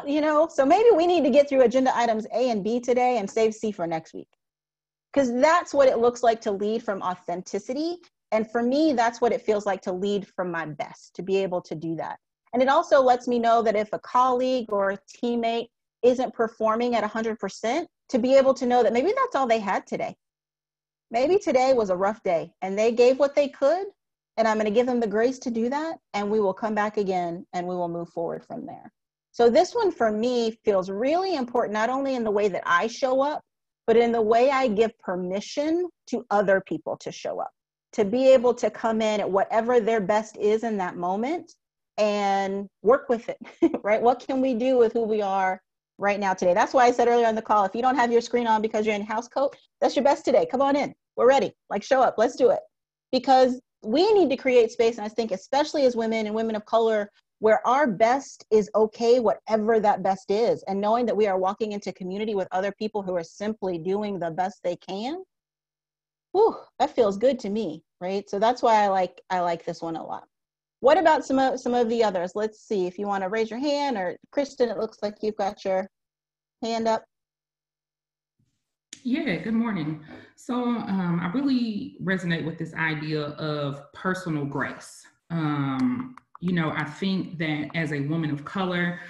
You know, so maybe we need to get through agenda items A and B today and save C for next week. Because that's what it looks like to lead from authenticity. And for me, that's what it feels like to lead from my best, to be able to do that. And it also lets me know that if a colleague or a teammate isn't performing at 100%, to be able to know that maybe that's all they had today. Maybe today was a rough day and they gave what they could, and I'm going to give them the grace to do that, and we will come back again and we will move forward from there. So this one for me feels really important, not only in the way that I show up, but in the way I give permission to other people to show up, to be able to come in at whatever their best is in that moment and work with it, right? What can we do with who we are right now today? That's why I said earlier on the call, if you don't have your screen on because you're in house coat, that's your best today. Come on in. We're ready. Like, show up. Let's do it. Because we need to create space, and I think especially as women and women of color, where our best is okay, whatever that best is, and knowing that we are walking into community with other people who are simply doing the best they can. Whew, that feels good to me, right? So that's why I like this one a lot. What about some of the others? Let's see if you want to raise your hand, or Kristen, it looks like you've got your hand up. Yeah, good morning. So I really resonate with this idea of personal grace. You know, I think that as a woman of color,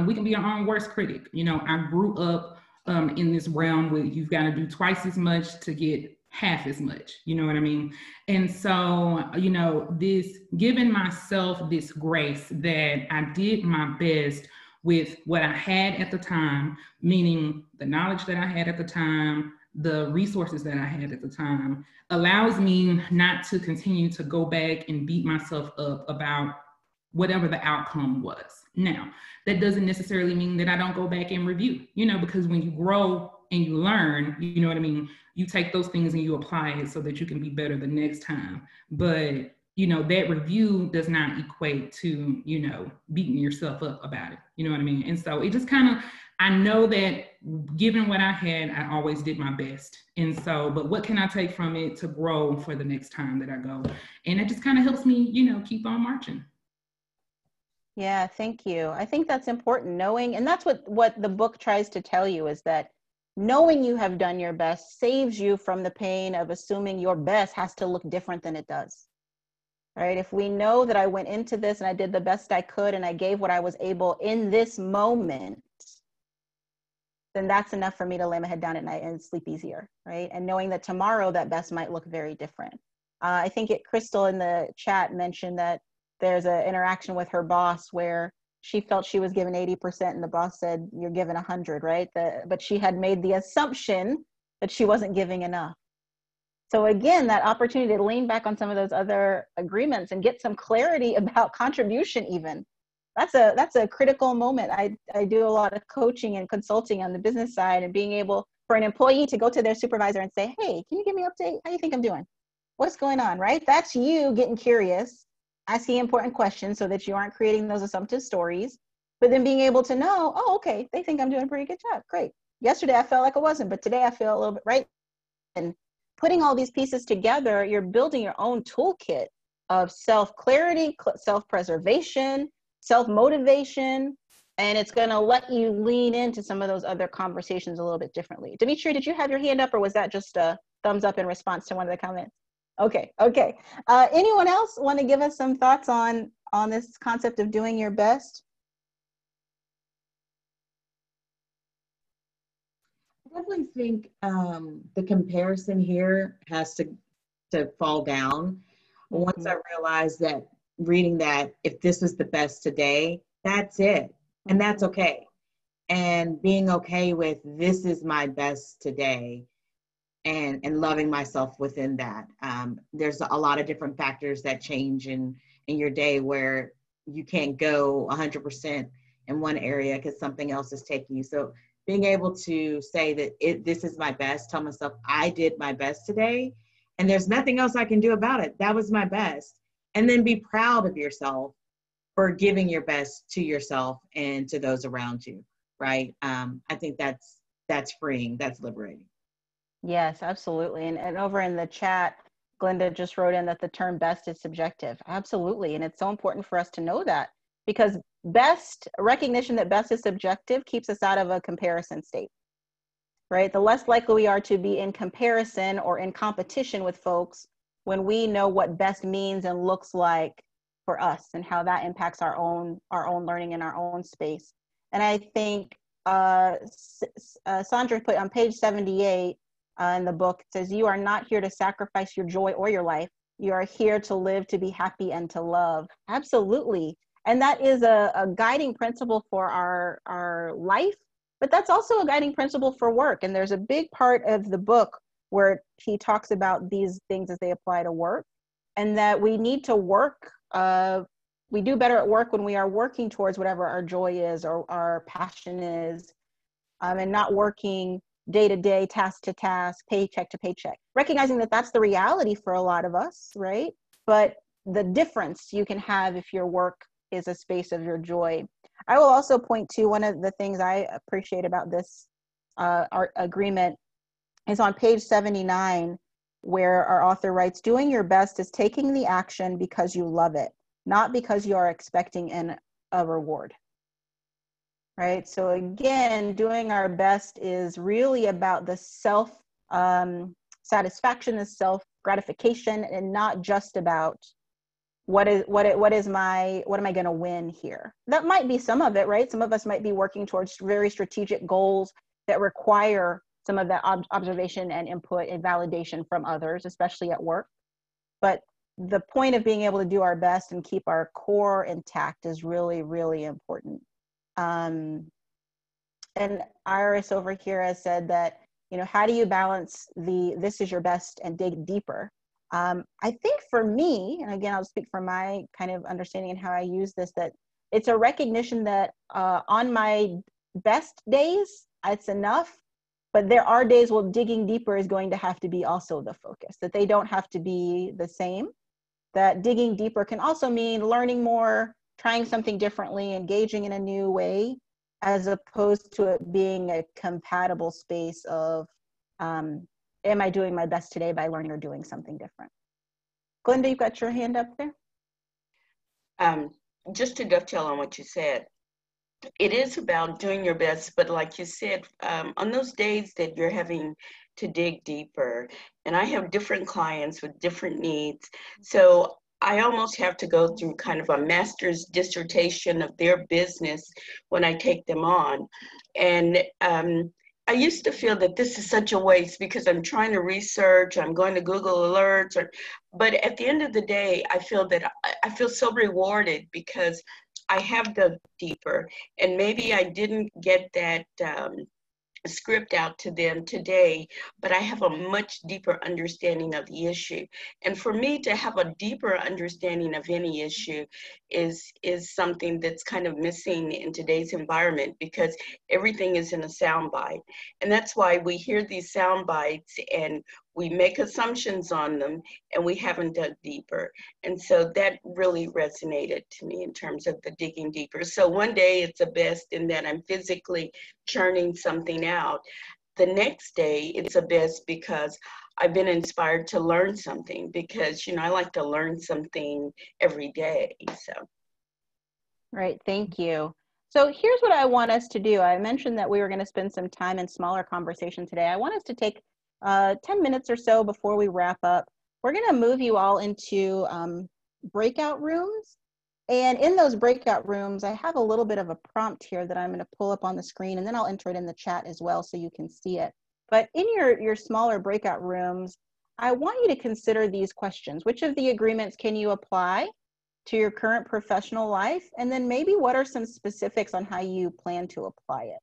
we can be our own worst critic. You know, I grew up in this realm where you've got to do twice as much to get half as much, you know what I mean? And so, you know, this giving myself this grace that I did my best with what I had at the time, meaning the knowledge that I had at the time, the resources that I had at the time, allows me not to continue to go back and beat myself up about whatever the outcome was. Now, that doesn't necessarily mean that I don't go back and review, you know, because when you grow and you learn, you know what I mean, you take those things and you apply it so that you can be better the next time. But, you know, that review does not equate to, you know, beating yourself up about it, you know what I mean? And so it just kind of, I know that given what I had, I always did my best. And so, but what can I take from it to grow for the next time that I go? And it just kind of helps me, you know, keep on marching. Yeah, thank you. I think that's important, knowing, and that's what the book tries to tell you, is that knowing you have done your best saves you from the pain of assuming your best has to look different than it does, right? If we know that I went into this and I did the best I could and I gave what I was able in this moment, then that's enough for me to lay my head down at night and sleep easier, right? And knowing that tomorrow that best might look very different. I think Crystal in the chat mentioned that there's an interaction with her boss where she felt she was given 80% and the boss said, you're given 100, right? But she had made the assumption that she wasn't giving enough. So again, that opportunity to lean back on some of those other agreements and get some clarity about contribution even. That's a critical moment. I do a lot of coaching and consulting on the business side, and being able for an employee to go to their supervisor and say, hey, can you give me an update? How do you think I'm doing? What's going on, right? That's you getting curious, asking important questions so that you aren't creating those assumptive stories, but then being able to know, oh, okay, they think I'm doing a pretty good job. Great. Yesterday I felt like I wasn't, but today I feel a little bit right. And putting all these pieces together, you're building your own toolkit of self-clarity, self-preservation, self-motivation, and it's going to let you lean into some of those other conversations a little bit differently. Dimitri, did you have your hand up, or was that just the thumbs up in response to one of the comments. Okay, okay. Anyone else want to give us some thoughts on this concept of doing your best? I definitely think the comparison here has to fall down. Once I realized that reading that, if this is the best today, that's it. And that's okay. And being okay with this is my best today, and loving myself within that. There's a lot of different factors that change in your day where you can't go 100% in one area because something else is taking you. So being able to say that this is my best, tell myself I did my best today, and there's nothing else I can do about it. That was my best. And then be proud of yourself for giving your best to yourself and to those around you, right? I think that's freeing, that's liberating. Yes, absolutely. And over in the chat, Glenda just wrote in that the term best is subjective. Absolutely. And it's so important for us to know that, because recognition that best is subjective keeps us out of a comparison state, right? The less likely we are to be in comparison or in competition with folks when we know what best means and looks like for us and how that impacts our own learning in our own space. And I think Sandra put on page 78 in the book, it says, you are not here to sacrifice your joy or your life. You are here to live, to be happy, and to love. Absolutely. And that is a guiding principle for our life, but that's also a guiding principle for work. And there's a big part of the book where he talks about these things as they apply to work, and that we need to work. We do better at work when we are working towards whatever our joy is or our passion is, and not working day to day, task to task, paycheck to paycheck. Recognizing that that's the reality for a lot of us, right? But the difference you can have if your work is a space of your joy. I will also point to one of the things I appreciate about this art agreement is on page 79, where our author writes, doing your best is taking the action because you love it, not because you are expecting a reward. Right? So again, doing our best is really about the self satisfaction, the self gratification, and not just about what am I going to win here? That might be some of it, right? Some of us might be working towards very strategic goals that require some of that observation and input and validation from others, especially at work. But the point of being able to do our best and keep our core intact is really, really important. And Iris over here has said that, how do you balance this is your best and dig deeper? I think for me, and again, I'll speak from my kind of understanding and how I use this, that it's a recognition that on my best days, it's enough, but there are days where digging deeper is going to have to be also the focus, that they don't have to be the same, that digging deeper can also mean learning more, trying something differently, engaging in a new way, as opposed to it being a compatible space of, am I doing my best today by learning or doing something different? Glenda, you've got your hand up there. Just to dovetail on what you said, it is about doing your best, but like you said, on those days that you're having to dig deeper, and I have different clients with different needs, so I almost have to go through kind of a master's dissertation of their business when I take them on. And I used to feel that this is such a waste because I'm trying to research, I'm going to Google alerts, but at the end of the day, I feel that I feel so rewarded because I have dug deeper, and maybe I didn't get that script out to them today, but I have a much deeper understanding of the issue. And for me to have a deeper understanding of any issue is something that's kind of missing in today's environment, because everything is in a soundbite. And that's why we hear these sound bites and we make assumptions on them and we haven't dug deeper. And so that really resonated to me in terms of the digging deeper. So one day it's a best in that I'm physically churning something out. The next day it's a best because I've been inspired to learn something, because, I like to learn something every day, so. Right, thank you. So here's what I want us to do. I mentioned that we were going to spend some time in smaller conversation today. I want us to take 10 minutes or so before we wrap up, we're going to move you all into breakout rooms. And in those breakout rooms, I have a little bit of a prompt here that I'm going to pull up on the screen, and then I'll enter it in the chat as well so you can see it. But in your smaller breakout rooms, I want you to consider these questions. Which of the agreements can you apply to your current professional life? And then maybe what are some specifics on how you plan to apply it?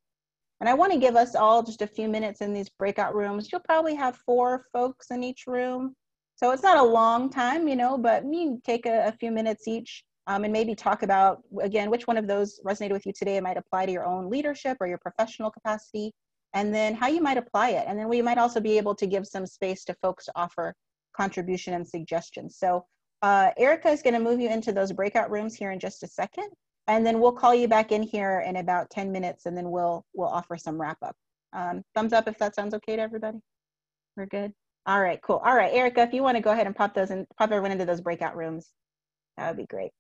And I want to give us all just a few minutes in these breakout rooms. You'll probably have 4 folks in each room. So it's not a long time, you know, but you take a few minutes each and maybe talk about, again, which one of those resonated with you today. It might apply to your own leadership or your professional capacity, and then how you might apply it. And then we might also be able to give some space to folks to offer contribution and suggestions. So Erica is going to move you into those breakout rooms here in just a second. And then we'll call you back in here in about 10 minutes, and then we'll offer some wrap up. Thumbs up if that sounds okay to everybody. We're good. All right, cool. All right, Erica, if you want to go ahead and pop everyone into those breakout rooms, that would be great.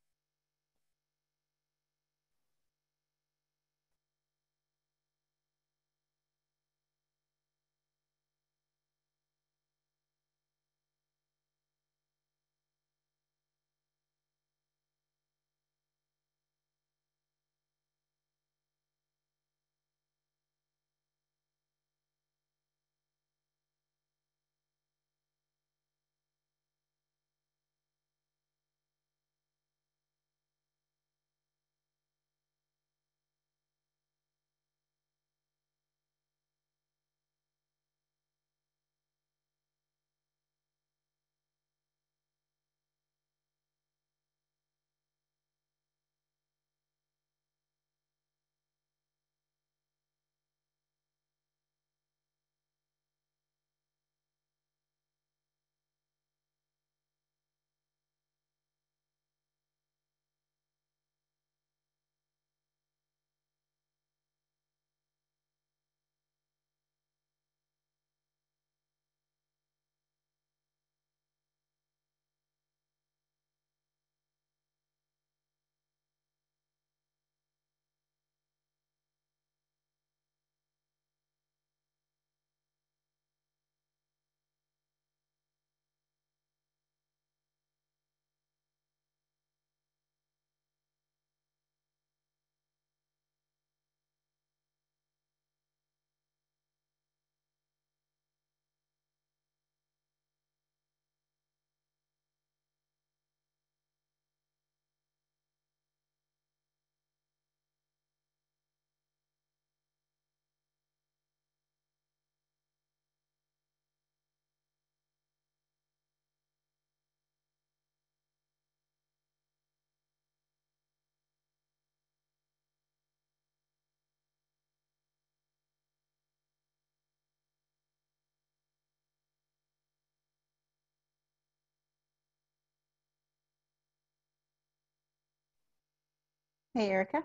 Hey, Erica.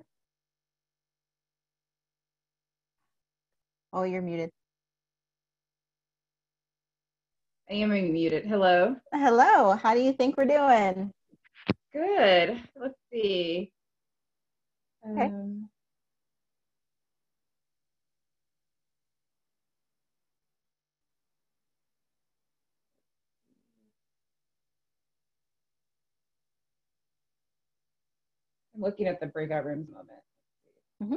Oh, you're muted. I am muted. Hello. Hello. How do you think we're doing? Good. Let's see. Okay. I'm looking at the breakout rooms moment. Mm-hmm.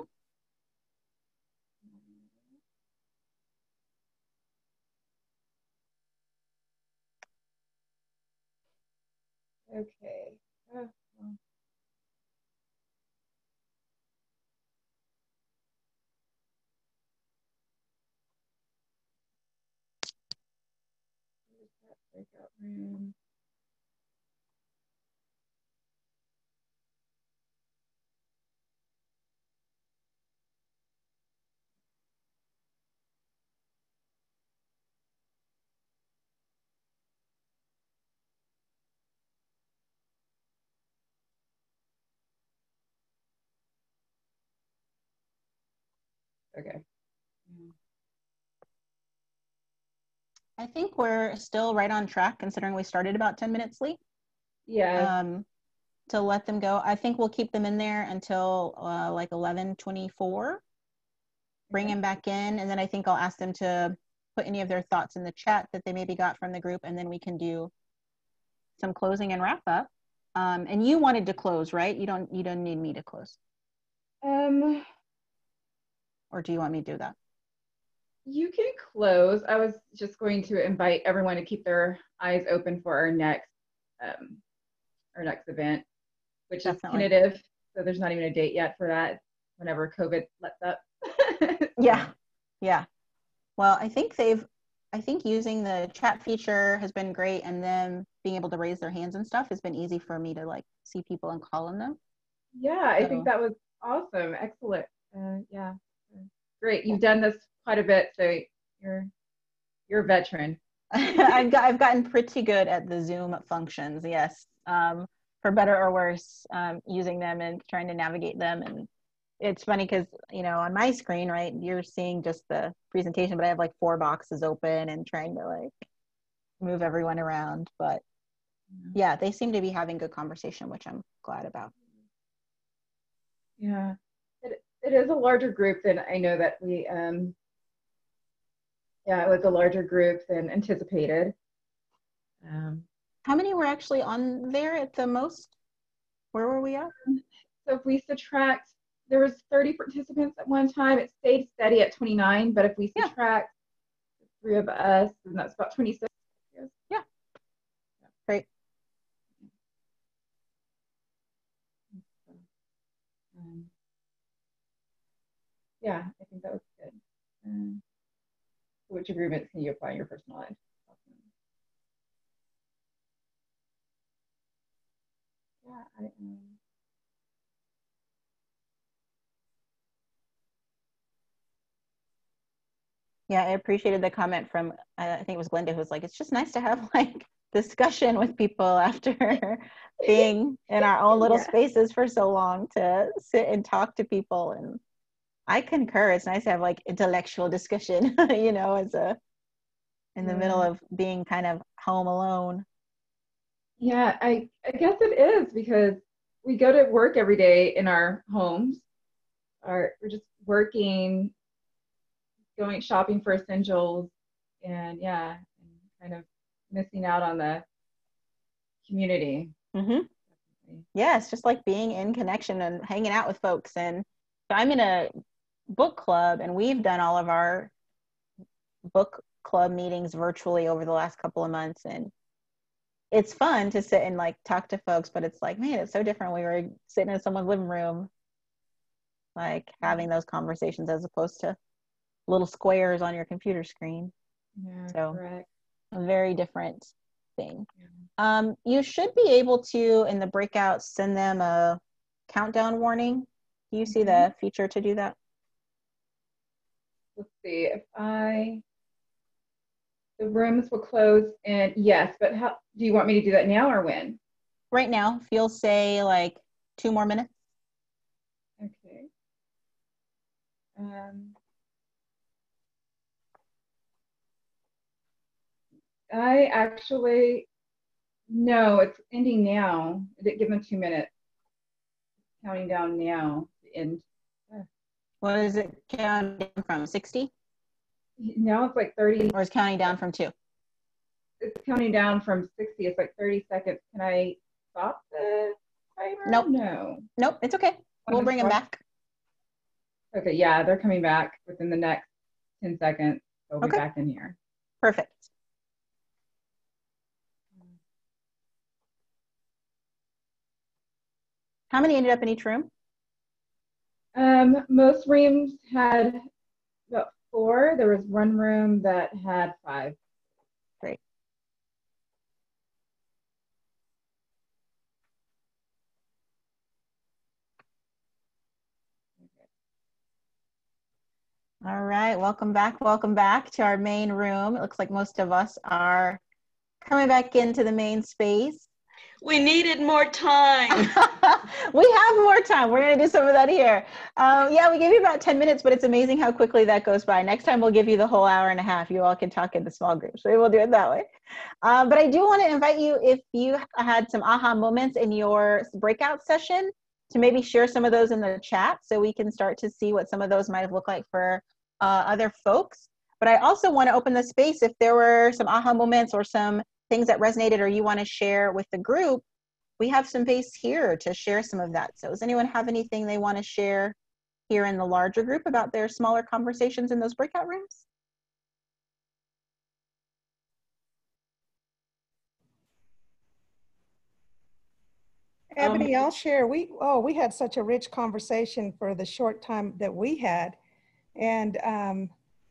Okay. Oh, well. Where's that breakout room? Okay. I think we're still right on track considering we started about 10 minutes late. Yeah. To let them go. I think we'll keep them in there until like 11:24. Bring them back in, and then I think I'll ask them to put any of their thoughts in the chat that they maybe got from the group, and then we can do some closing and wrap up. And you wanted to close, right? You don't need me to close. Or do you want me to do that? You can close. I was just going to invite everyone to keep their eyes open for our next event, which Definitely. is tentative. So there's not even a date yet for that. Whenever COVID lets up. Yeah. Well, I think using the chat feature has been great, and them being able to raise their hands and stuff has been easy for me to like see people and call on them. Yeah, I think that was awesome. Excellent. Yeah, great. You've done this quite a bit, so you're a veteran. I've gotten pretty good at the Zoom functions. Yes, for better or worse, using them and trying to navigate them. And it's funny because, on my screen, right, you're seeing just the presentation, but I have like 4 boxes open and trying to like move everyone around. But yeah, they seem to be having good conversation, which I'm glad about. Yeah, it is a larger group than I know that we, it was a larger group than anticipated. How many were actually on there at the most? Where were we at? So if we subtract, there was 30 participants at one time. It stayed steady at 29, but if we subtract 3 of us, then that's about 26. Yeah. Great. Yeah, I think that was good. Which agreements can you apply in your personal life? Yeah, Yeah, I appreciated the comment from, I think it was Glenda, who was like, it's just nice to have like discussion with people after being in our own little spaces for so long, to sit and talk to people. And I concur. It's nice to have like intellectual discussion, as in the middle of being kind of home alone. Yeah, I guess it is, because we go to work every day in our homes. We're just working, going shopping for essentials, and kind of missing out on the community. Mm-hmm. Yeah, it's just like being in connection and hanging out with folks. And so I'm in a book club, and we've done all of our book club meetings virtually over the last couple of months, and it's fun to sit and like talk to folks, but it's like, man, it's so different. We were sitting in someone's living room, like having those conversations, as opposed to little squares on your computer screen. Yeah, so correct. A very different thing. You should be able to, in the breakout, send them a countdown warning. Do you see the feature to do that? Let's see, the rooms will close, and yes, but how do you want me to do that now or when? Right now, if you'll say like 2 more minutes. Okay. I actually, no, it's ending now. I didn't give them 2 minutes. Counting down now to end. What is it counting down from, 60? Now it's like 30. Or is counting down from 2? It's counting down from 60. It's like 30 seconds. Can I stop the timer? Nope. No. Nope, it's okay. We'll bring them back. Okay, yeah, they're coming back within the next 10 seconds. They'll be back in here. Perfect. How many ended up in each room? Most rooms had about 4. There was one room that had 5. Great. All right, welcome back to our main room. It looks like most of us are coming back into the main space. We needed more time. We have more time. We're going to do some of that here. Yeah, we gave you about 10 minutes, but it's amazing how quickly that goes by. Next time we'll give you the whole hour and a half. You all can talk in the small groups. Maybe we'll do it that way. But I do want to invite you, if you had some aha moments in your breakout session, to maybe share some of those in the chat so we can start to see what some of those might have looked like for other folks. But I also want to open the space if there were some aha moments or some things that resonated or you want to share with the group. We have some space here to share some of that. So does anyone have anything they want to share here in the larger group about their smaller conversations in those breakout rooms? Ebony, I'll share. We had such a rich conversation for the short time that we had. And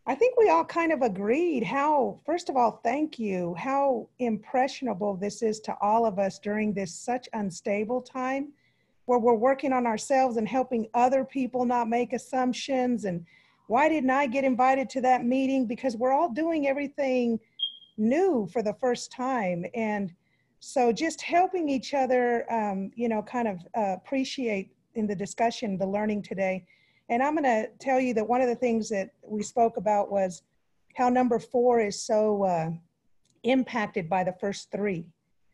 I think we all kind of agreed how, first of all, thank you, how impressionable this is to all of us during this such unstable time where we're working on ourselves and helping other people not make assumptions. And why didn't I get invited to that meeting? Because we're all doing everything new for the first time. And so just helping each other, you know, kind of appreciate in the discussion, the learning today. And I'm going to tell you that one of the things that we spoke about was how number 4 is so impacted by the first 3.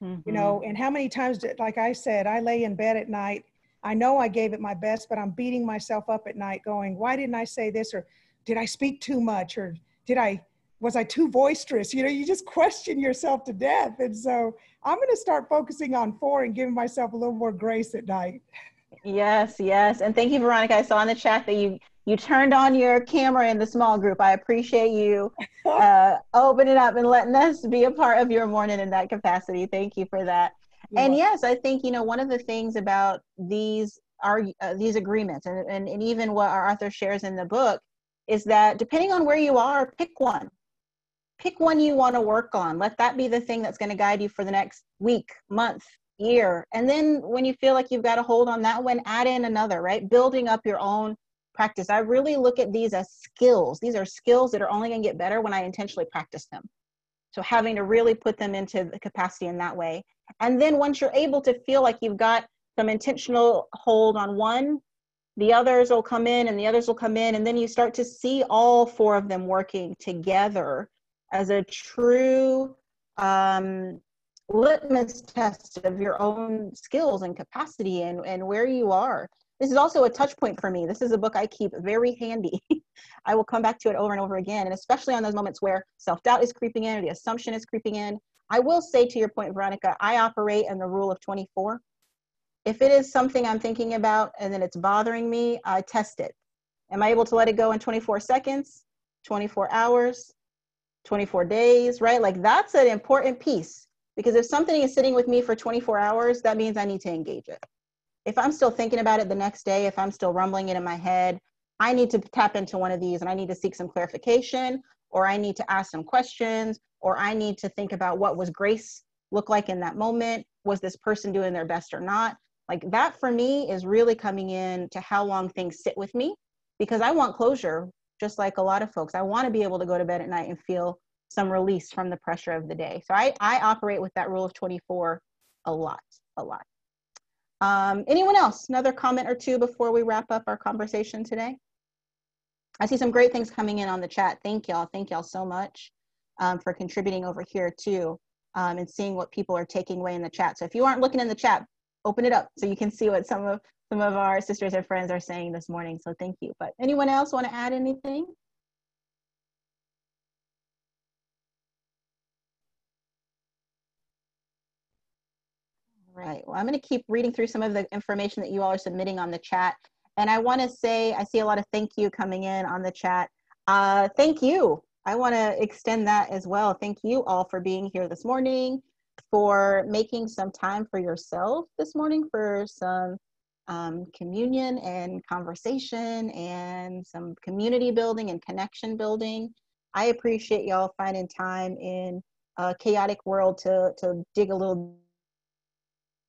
You know, and how many times, like I said, I lay in bed at night. I know I gave it my best, but I'm beating myself up at night going, why didn't I say this? Or did I speak too much? Or was I too boisterous? You know, you just question yourself to death. And so I'm going to start focusing on 4 and giving myself a little more grace at night. Yes, yes. And thank you, Veronica. I saw in the chat that you turned on your camera in the small group. I appreciate you opening up and letting us be a part of your morning in that capacity. Thank you for that. And yes, I think, you know, one of the things about these agreements and even what our author shares in the book is that depending on where you are, pick one. Pick one you want to work on. Let that be the thing that's going to guide you for the next week, month, year. And then when you feel like you've got a hold on that one, add in another, right? Building up your own practice. I really look at these as skills. These are skills that are only going to get better when I intentionally practice them. So having to really put them into the capacity in that way. And then once you're able to feel like you've got some intentional hold on one, the others will come in and the others will come in. And then you start to see all 4 of them working together as a true litmus test of your own skills and capacity and where you are. This is also a touch point for me. This is a book I keep very handy. I will come back to it over and over again, and especially on those moments where self-doubt is creeping in or the assumption is creeping in. I will say, to your point, Veronica, I operate in the rule of 24. If it is something I'm thinking about and then it's bothering me, I test it. Am I able to let it go in 24 seconds, 24 hours, 24 days, right? Like that's an important piece, because if something is sitting with me for 24 hours, that means I need to engage it. If I'm still thinking about it the next day, if I'm still rumbling it in my head, I need to tap into one of these and I need to seek some clarification, or I need to ask some questions, or I need to think about what was grace look like in that moment. Was this person doing their best or not? Like that for me is really coming in to how long things sit with me, because I want closure, just like a lot of folks. I want to be able to go to bed at night and feel some release from the pressure of the day. So I operate with that rule of 24 a lot. Anyone else? Another comment or two before we wrap up our conversation today? I see some great things coming in on the chat. Thank y'all so much for contributing over here too, and seeing what people are taking away in the chat. So if you aren't looking in the chat, open it up so you can see what some of our sisters and friends are saying this morning. So thank you. But anyone else want to add anything? Right. Well, I'm going to keep reading through some of the information that you all are submitting on the chat. And I want to say, I see a lot of thank you coming in on the chat. Thank you. I want to extend that as well. Thank you all for being here this morning, for making some time for yourself this morning, for some communion and conversation and some community building and connection building. I appreciate y'all finding time in a chaotic world to dig a little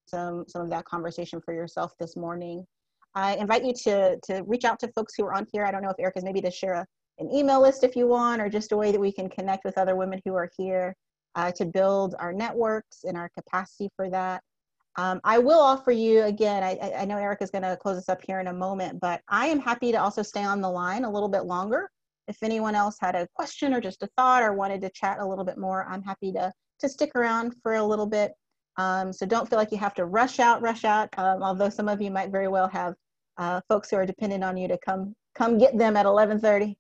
some of that conversation for yourself this morning. I invite you to reach out to folks who are on here. I don't know if Erica's maybe to share an email list if you want, or just a way that we can connect with other women who are here to build our networks and our capacity for that. I will offer you, again, I know Erica's going to close us up here in a moment, but I am happy to also stay on the line a little bit longer. If anyone else had a question or just a thought or wanted to chat a little bit more, I'm happy to stick around for a little bit. So don't feel like you have to rush out, although some of you might very well have folks who are dependent on you to come get them at 11:30.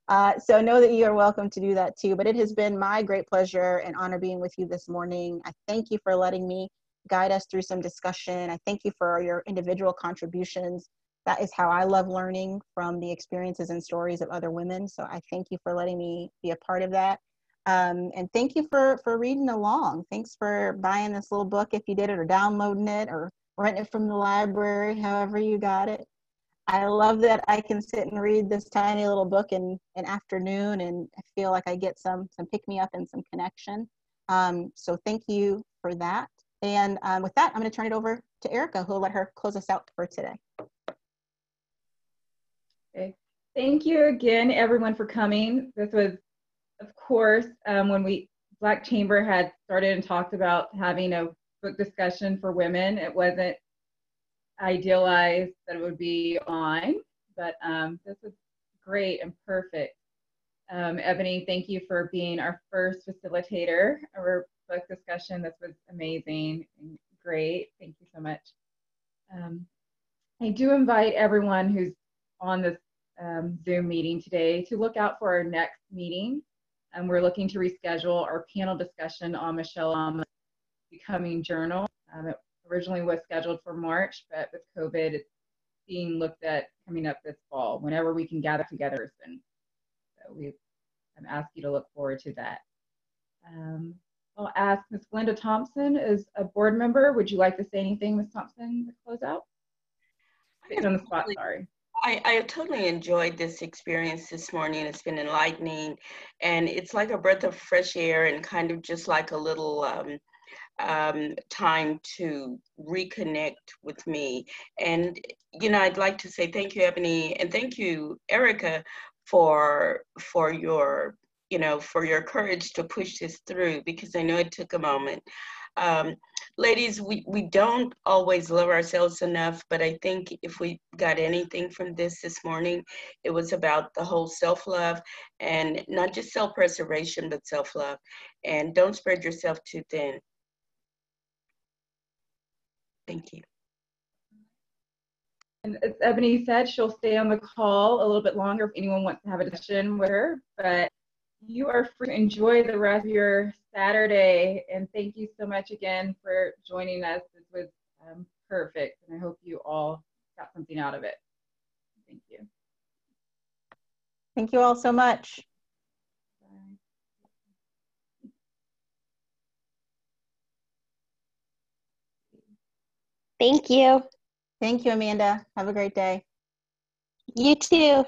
So know that you are welcome to do that too. But it has been my great pleasure and honor being with you this morning. I thank you for letting me guide us through some discussion. I thank you for your individual contributions. That is how I love learning, from the experiences and stories of other women. So I thank you for letting me be a part of that. And thank you for reading along. Thanks for buying this little book if you did it, or downloading it, or renting it from the library, however you got it. I love that I can sit and read this tiny little book in an afternoon, and I feel like I get some pick-me-up and some connection. So thank you for that. And with that, I'm going to turn it over to Erica, who will let her close us out for today. Okay. Thank you again, everyone, for coming. This was, of course, when Black Chamber had started and talked about having a book discussion for women, it wasn't idealized that it would be on, but this was great and perfect. Ebony, thank you for being our first facilitator of our book discussion. This was amazing and great. Thank you so much. I do invite everyone who's on this Zoom meeting today to look out for our next meeting. We're looking to reschedule our panel discussion on Michelle Obama's Becoming Journal. It originally was scheduled for March, but with COVID, it's being looked at coming up this fall, whenever we can gather together. And so I'm asking you to look forward to that. I'll ask Ms. Glenda Thompson, as a board member, would you like to say anything, Ms. Thompson, to close out? Sitting on the spot, sorry. I totally enjoyed this experience this morning. It's been enlightening, and it's like a breath of fresh air, and kind of just like a little time to reconnect with me. And, you know, I'd like to say thank you, Ebony, and thank you, Erica, for your, you know, for your courage to push this through, because I know it took a moment. Ladies, we don't always love ourselves enough, but I think if we got anything from this morning, it was about the whole self-love, and not just self-preservation, but self-love. And don't spread yourself too thin. Thank you. And as Ebony said, she'll stay on the call a little bit longer if anyone wants to have a discussion with her, but you are free to enjoy the rest of your Saturday. And thank you so much again for joining us. This was perfect, and I hope you all got something out of it. Thank you. Thank you all so much. Thank you. Thank you, Amanda. Have a great day. You too.